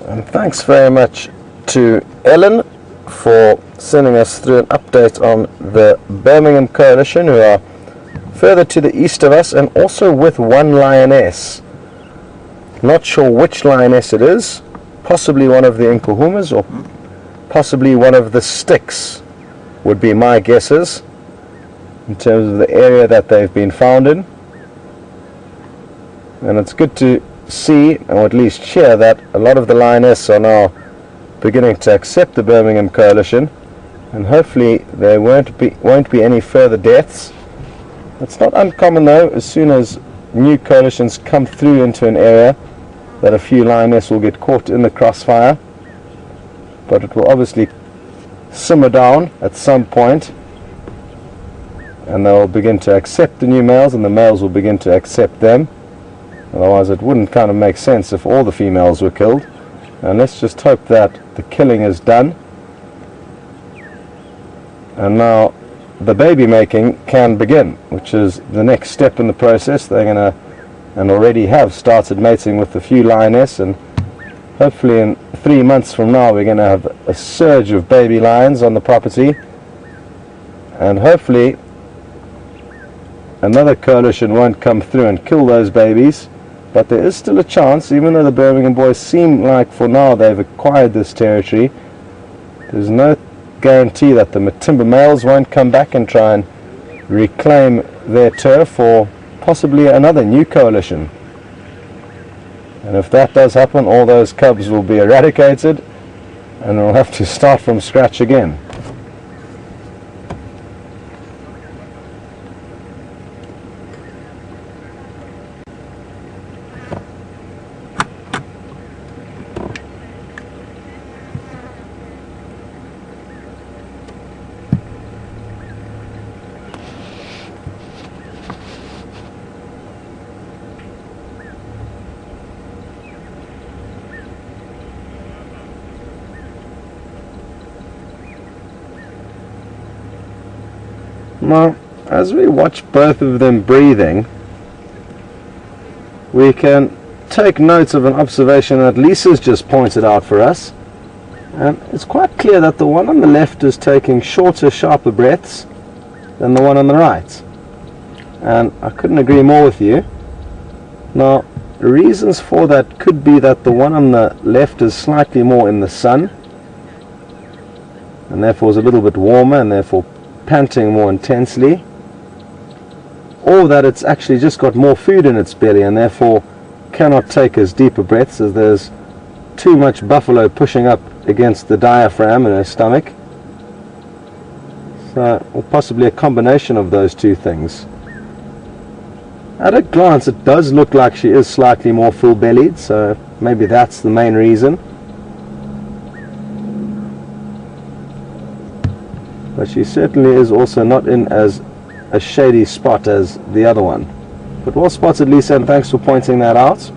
And thanks very much to Ellen for sending us through an update on the Birmingham Coalition, who are further to the east of us and also with one lioness. Not sure which lioness it is, possibly one of the Nkuhumas or possibly one of the sticks would be my guesses in terms of the area that they've been found in. And it's good to see, or at least hear, that a lot of the lionesses are now beginning to accept the Birmingham Coalition, and hopefully there won't be any further deaths. It's not uncommon though, as soon as new coalitions come through into an area, that a few lionesses will get caught in the crossfire, but it will obviously simmer down at some point, and they'll begin to accept the new males and the males will begin to accept them. Otherwise it wouldn't kind of make sense if all the females were killed. And let's just hope that the killing is done, and now the baby making can begin, which is the next step in the process. They're going to, and already have started, mating with a few lionesses, and hopefully in 3 months from now we're going to have a surge of baby lions on the property, and hopefully another coalition won't come through and kill those babies. But there is still a chance, even though the Birmingham boys seem like for now they've acquired this territory, there's no guarantee that the Matimba males won't come back and try and reclaim their turf, or possibly another new coalition. And if that does happen, all those cubs will be eradicated and we'll have to start from scratch again. Now, as we watch both of them breathing, we can take notes of an observation that Lisa's just pointed out for us. And it's quite clear that the one on the left is taking shorter, sharper breaths than the one on the right. And I couldn't agree more with you. Now, reasons for that could be that the one on the left is slightly more in the sun, and therefore is a little bit warmer and therefore panting more intensely, or that it's actually just got more food in its belly and therefore cannot take as deeper breaths, as there's too much buffalo pushing up against the diaphragm in her stomach. So, or possibly a combination of those two things. At a glance it does look like she is slightly more full-bellied, so maybe that's the main reason. But she certainly is also not in as a shady spot as the other one. But well spotted, Lisa, and thanks for pointing that out.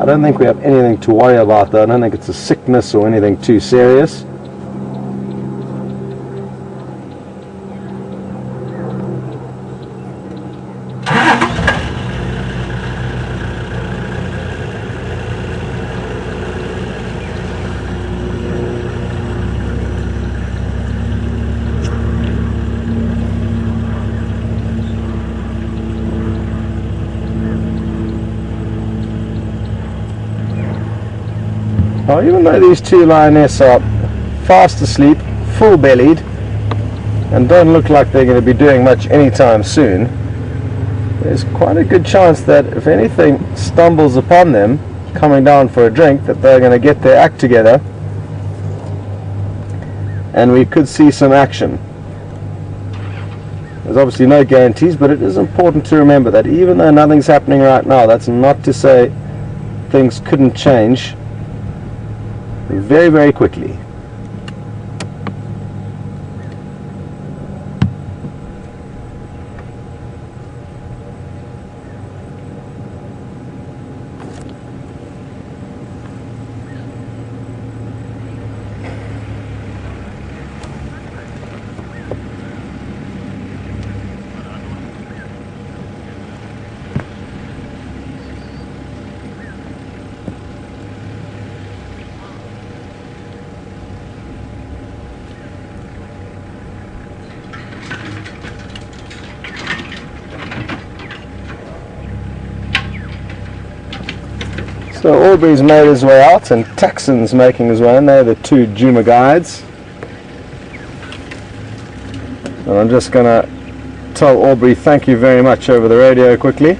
I don't think we have anything to worry about though. I don't think it's a sickness or anything too serious. Now, even though these two lionesses are fast asleep, full-bellied, and don't look like they're going to be doing much anytime soon, there's quite a good chance that if anything stumbles upon them coming down for a drink, that they're going to get their act together and we could see some action. There's obviously no guarantees, but it is important to remember that even though nothing's happening right now, that's not to say things couldn't change very, very quickly. So Aubrey's made his way out and Texan's making his way in. They're the two Djuma guides. And I'm just going to tell Aubrey thank you very much over the radio quickly.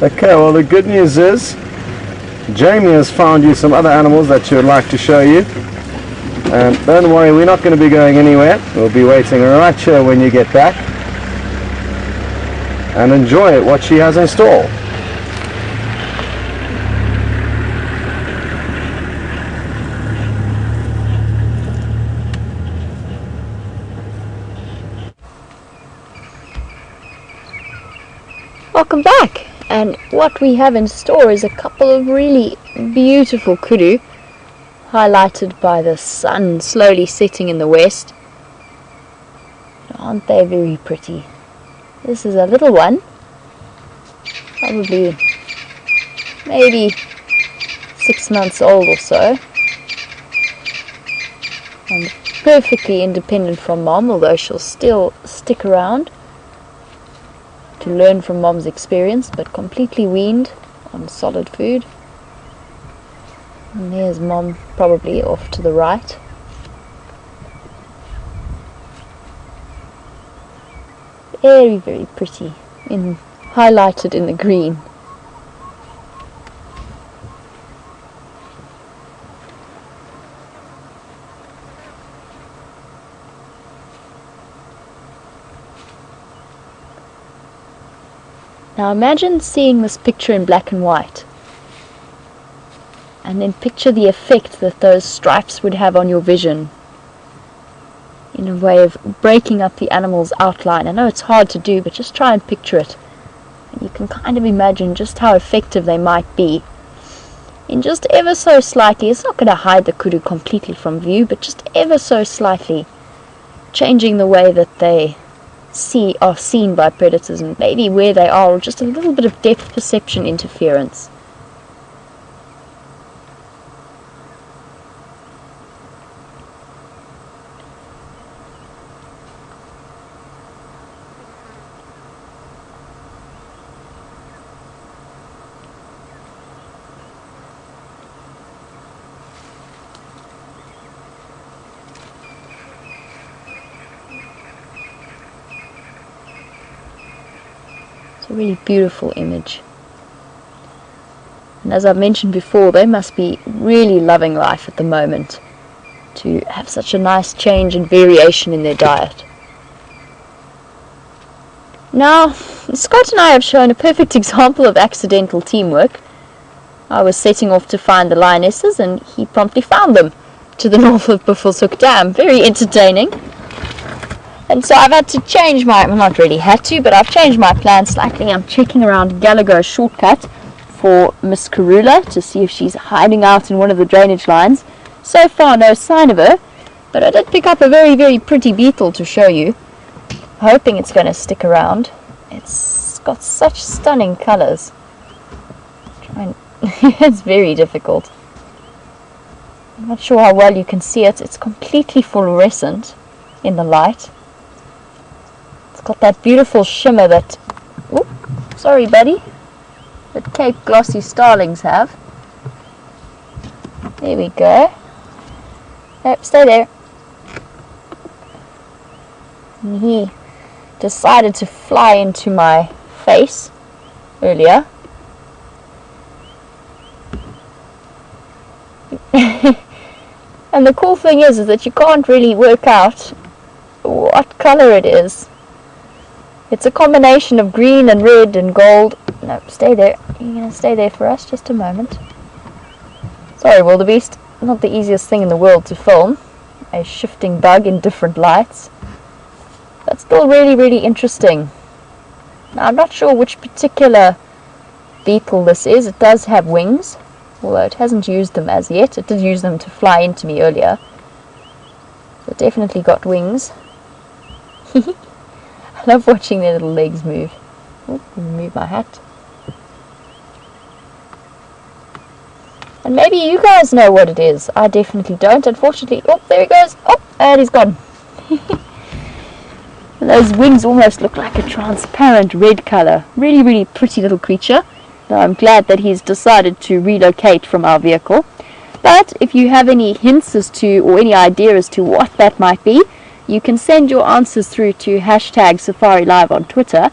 Okay, well the good news is Jamie has found you some other animals that she would like to show you. And don't worry, we're not going to be going anywhere. We'll be waiting right here when you get back. And enjoy what she has in store. Welcome back, and what we have in store is a couple of really beautiful kudu, highlighted by the sun slowly setting in the west. Aren't they very pretty? This is a little one, probably maybe 6 months old or so, and perfectly independent from mom, although she'll still stick around. to learn from mom's experience, but completely weaned on solid food. And there's mom probably off to the right. Very, very pretty, highlighted in the green. Now imagine seeing this picture in black and white, and then picture the effect that those stripes would have on your vision in a way of breaking up the animal's outline. I know it's hard to do, but just try and picture it. And you can kind of imagine just how effective they might be. In just ever so slightly, it's not going to hide the kudu completely from view, but just ever so slightly changing the way that they are seen by predators, and maybe where they are, or just a little bit of depth perception interference. A really beautiful image. And as I've mentioned before, they must be really loving life at the moment to have such a nice change and variation in their diet. Now, Scott and I have shown a perfect example of accidental teamwork. I was setting off to find the lionesses and he promptly found them to the north of Buffelshoek Dam. Very entertaining. And so I've had to change well, not really had to, but I've changed my plan slightly. I'm checking around Gallagher's shortcut for Miss Karula to see if she's hiding out in one of the drainage lines. So far, no sign of her, but I did pick up a very, very pretty beetle to show you. Hoping it's going to stick around. It's got such stunning colours. It's very difficult. I'm not sure how well you can see it. It's completely fluorescent in the light. It's got that beautiful shimmer that, sorry buddy, that Cape glossy starlings have. There we go. Nope, stay there. And he decided to fly into my face earlier. And the cool thing is that you can't really work out what color it is. It's a combination of green and red and gold. No, stay there. You're going to stay there for us just a moment. Sorry, wildebeest. Not the easiest thing in the world to film. A shifting bug in different lights. That's still really, really interesting. Now, I'm not sure which particular beetle this is. It does have wings, although it hasn't used them as yet. It did use them to fly into me earlier. So it definitely got wings. I love watching their little legs move. Oh, remove my hat. And maybe you guys know what it is. I definitely don't, unfortunately. Oh, there he goes. Oh, and he's gone. Those wings almost look like a transparent red colour. Really, really pretty little creature. Now, I'm glad that he's decided to relocate from our vehicle. But if you have any hints as to, or any idea as to what that might be, you can send your answers through to #SafariLive on Twitter,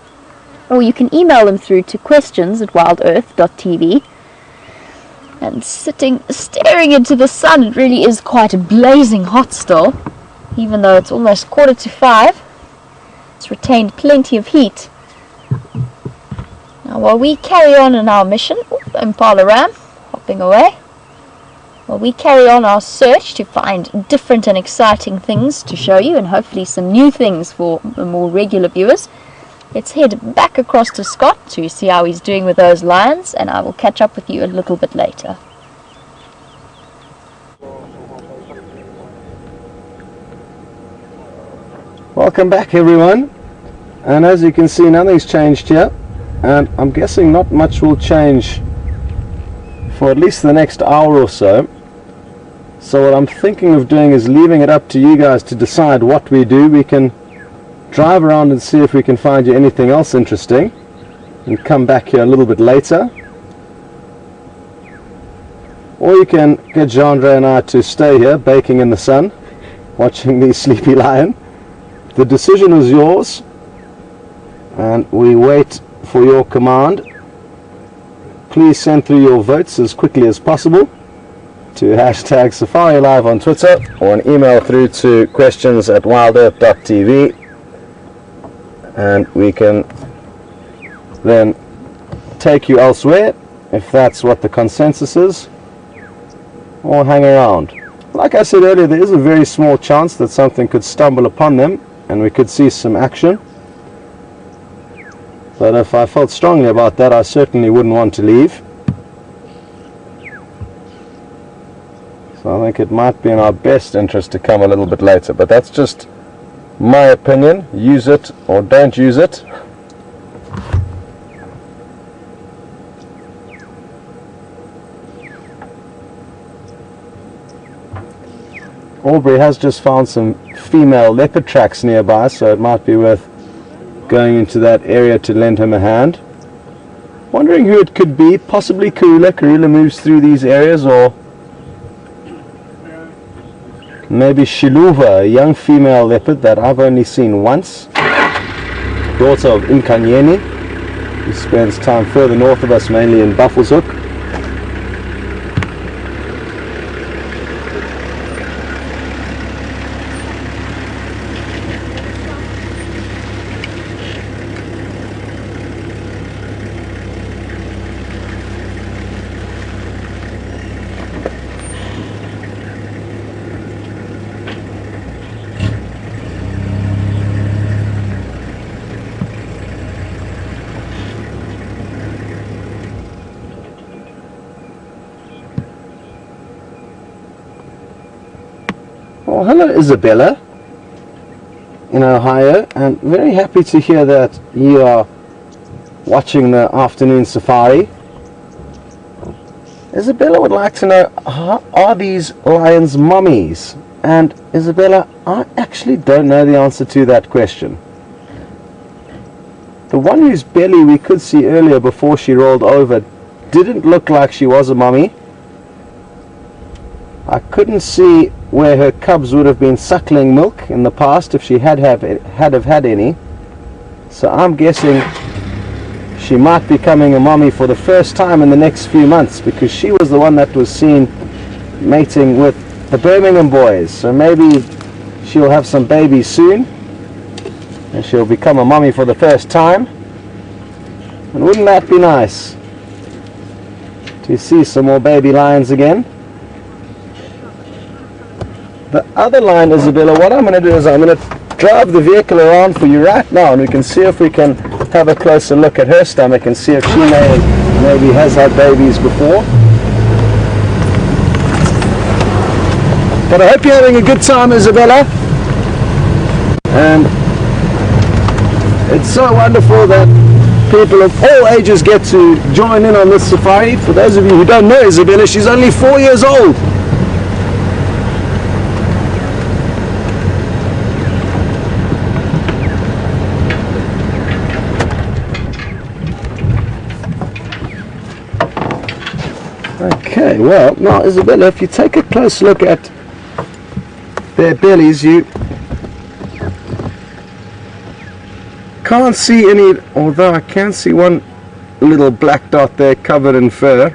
or you can email them through to questions@WildEarth.tv. And staring into the sun, it really is quite a blazing hot still, even though it's almost 4:45. It's retained plenty of heat. Now, while we carry on in our mission, Impala Ram hopping away. While we carry on our search to find different and exciting things to show you, and hopefully some new things for the more regular viewers, let's head back across to Scott to see how he's doing with those lions, and I will catch up with you a little bit later. Welcome back everyone, and as you can see, nothing's changed here, and I'm guessing not much will change for at least the next hour or so. So what I'm thinking of doing is leaving it up to you guys to decide what we do. We can drive around and see if we can find you anything else interesting, and come back here a little bit later. Or you can get Jandre and I to stay here, baking in the sun, watching the sleepy lion. The decision is yours, and we wait for your command. Please send through your votes as quickly as possible to hashtag Safari Live on Twitter, or an email through to questions@wildearth.tv, and we can then take you elsewhere if that's what the consensus is, or hang around. Like I said earlier, there is a very small chance that something could stumble upon them and we could see some action. But if I felt strongly about that, I certainly wouldn't want to leave. So I think it might be in our best interest to come a little bit later. But that's just my opinion. Use it or don't use it. Aubrey has just found some female leopard tracks nearby, so it might be worth going into that area to lend him a hand. Wondering who it could be. Possibly Karula. Karula moves through these areas, or maybe Shiluva, a young female leopard that I've only seen once. Daughter of Nkanyeni, who spends time further north of us, mainly in Buffelshoek. Well, hello Isabella in Ohio, and very happy to hear that you are watching the afternoon safari. Isabella would like to know, are these lions mummies? And Isabella, I actually don't know the answer to that question. The one whose belly we could see earlier before she rolled over didn't look like she was a mummy. I couldn't see where her cubs would have been suckling milk in the past if she had had any. So I'm guessing she might be becoming a mommy for the first time in the next few months, because she was the one that was seen mating with the Birmingham boys. So maybe she'll have some babies soon and she'll become a mommy for the first time. And wouldn't that be nice to see some more baby lions again? The other lion, Isabella, what I'm going to do is I'm going to drive the vehicle around for you right now, and we can see if we can have a closer look at her stomach and see if she maybe has had babies before. But I hope you're having a good time, Isabella. And it's so wonderful that people of all ages get to join in on this safari. For those of you who don't know Isabella, she's only 4 years old. Okay, well, now Isabella, if you take a close look at their bellies, you can't see any, although I can see one little black dot there covered in fur.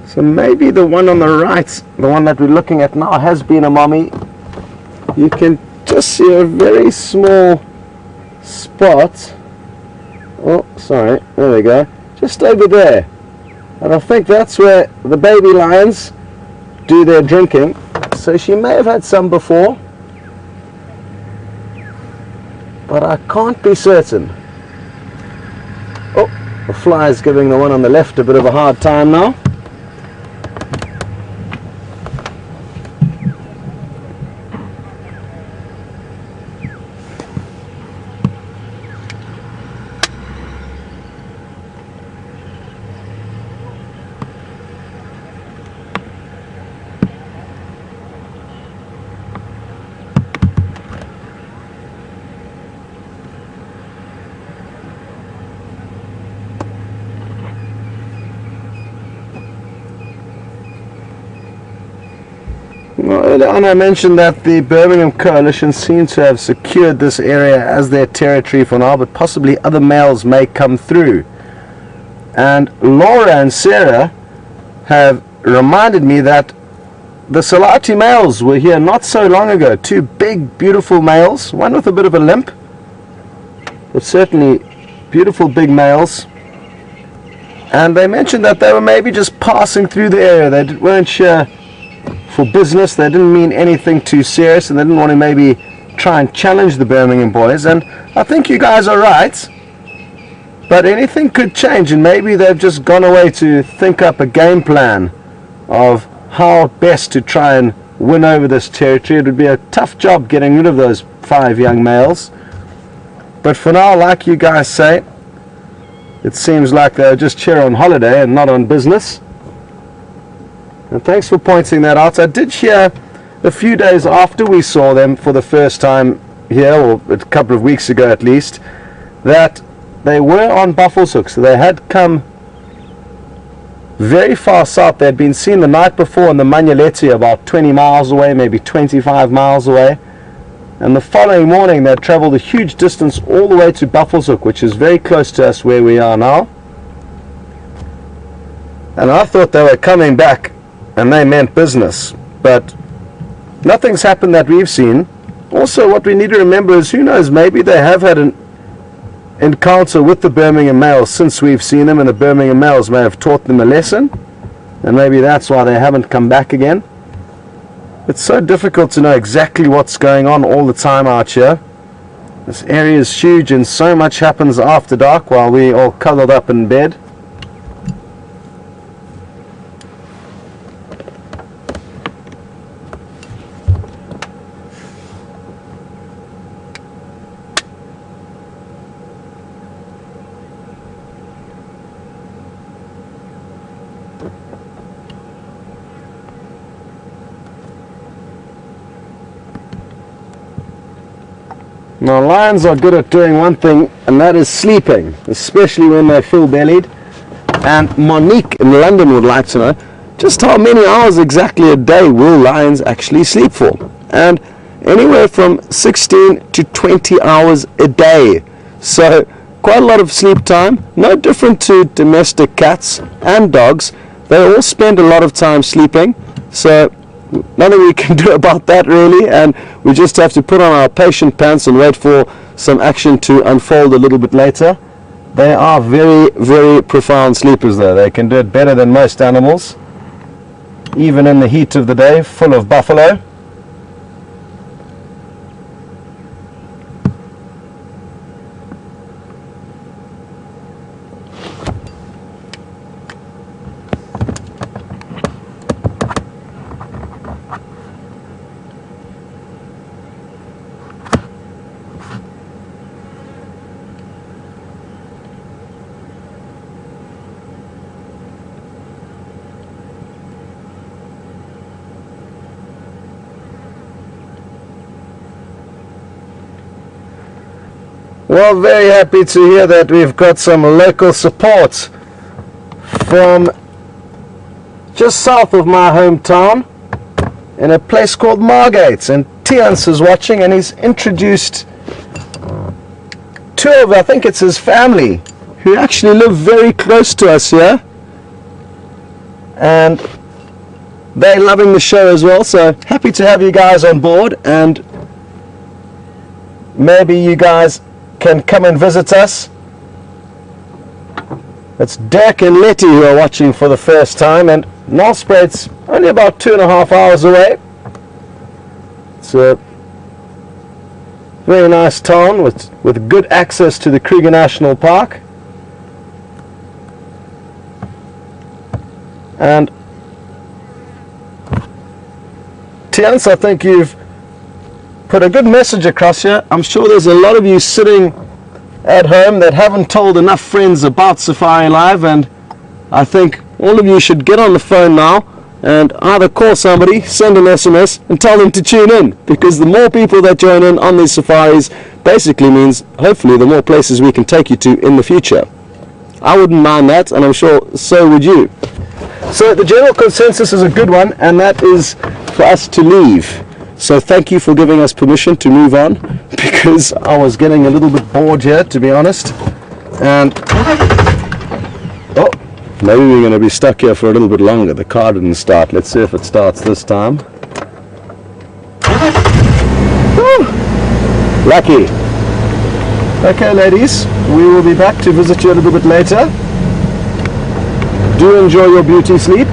So maybe the one on the right, the one that we're looking at now, has been a mommy. You can just see a very small spot. Oh, sorry, there we go. Just over there. And I think that's where the baby lions do their drinking. So she may have had some before, but I can't be certain. Oh, the fly is giving the one on the left a bit of a hard time now. earlier on I mentioned that the Birmingham Coalition seem to have secured this area as their territory for now, but possibly other males may come through. And Laura and Sarah have reminded me that the Salati males were here not so long ago. Two big, beautiful males, one with a bit of a limp, but certainly beautiful big males. And they mentioned that they were maybe just passing through the area. They weren't sure for business. They didn't mean anything too serious, and they didn't want to maybe try and challenge the Birmingham boys. And I think you guys are right, but anything could change, and maybe they've just gone away to think up a game plan of how best to try and win over this territory. It would be a tough job getting rid of those 5 young males, but for now, like you guys say, it seems like they're just here on holiday and not on business. And thanks for pointing that out. I did hear a few days after we saw them for the first time here, or a couple of weeks ago at least, that they were on Buffalo's Hook. So they had come very far south. They had been seen the night before in the Manyaleti, about 20 miles away, maybe 25 miles away. And the following morning they traveled a huge distance all the way to Buffalo's Hook, which is very close to us where we are now. And I thought they were coming back and they meant business, but nothing's happened that we've seen. Also, what we need to remember is, who knows, maybe they have had an encounter with the Birmingham males since we've seen them, and the Birmingham males may have taught them a lesson, and maybe that's why they haven't come back again. It's so difficult to know exactly what's going on all the time out here. This area is huge and so much happens after dark while we all cuddled up in bed. Now, lions are good at doing one thing, and that is sleeping, especially when they're full-bellied. And Monique in London would like to know just how many hours exactly a day will lions actually sleep for. And anywhere from 16 to 20 hours a day. So quite a lot of sleep time, no different to domestic cats and dogs. They all spend a lot of time sleeping. So nothing we can do about that really, and we just have to put on our patient pants and wait for some action to unfold a little bit later. They are very, very profound sleepers though. They can do it better than most animals, even in the heat of the day, full of buffalo. Well, very happy to hear that we've got some local support from just south of my hometown in a place called Margate. And Tians is watching, and he's introduced two of, I think it's his family, who actually live very close to us here. And they're loving the show as well, so happy to have you guys on board, and maybe you guys can come and visit us. It's Dirk and Letty who are watching for the first time, and Nelspruit's only about 2.5 hours away. It's a very nice town with good access to the Kruger National Park. And Tians, I think you've put a good message across here. I'm sure there's a lot of you sitting at home that haven't told enough friends about Safari Live, and I think all of you should get on the phone now and either call somebody, send an SMS and tell them to tune in, because the more people that join in on these safaris basically means hopefully the more places we can take you to in the future. I wouldn't mind that, and I'm sure so would you. So the general consensus is a good one, and that is for us to leave. So thank you for giving us permission to move on, because I was getting a little bit bored here, to be honest. And oh, maybe we're going to be stuck here for a little bit longer. The car didn't start. Let's see if it starts this time. Woo! Lucky. Okay, ladies, we will be back to visit you a little bit later. Do enjoy your beauty sleep.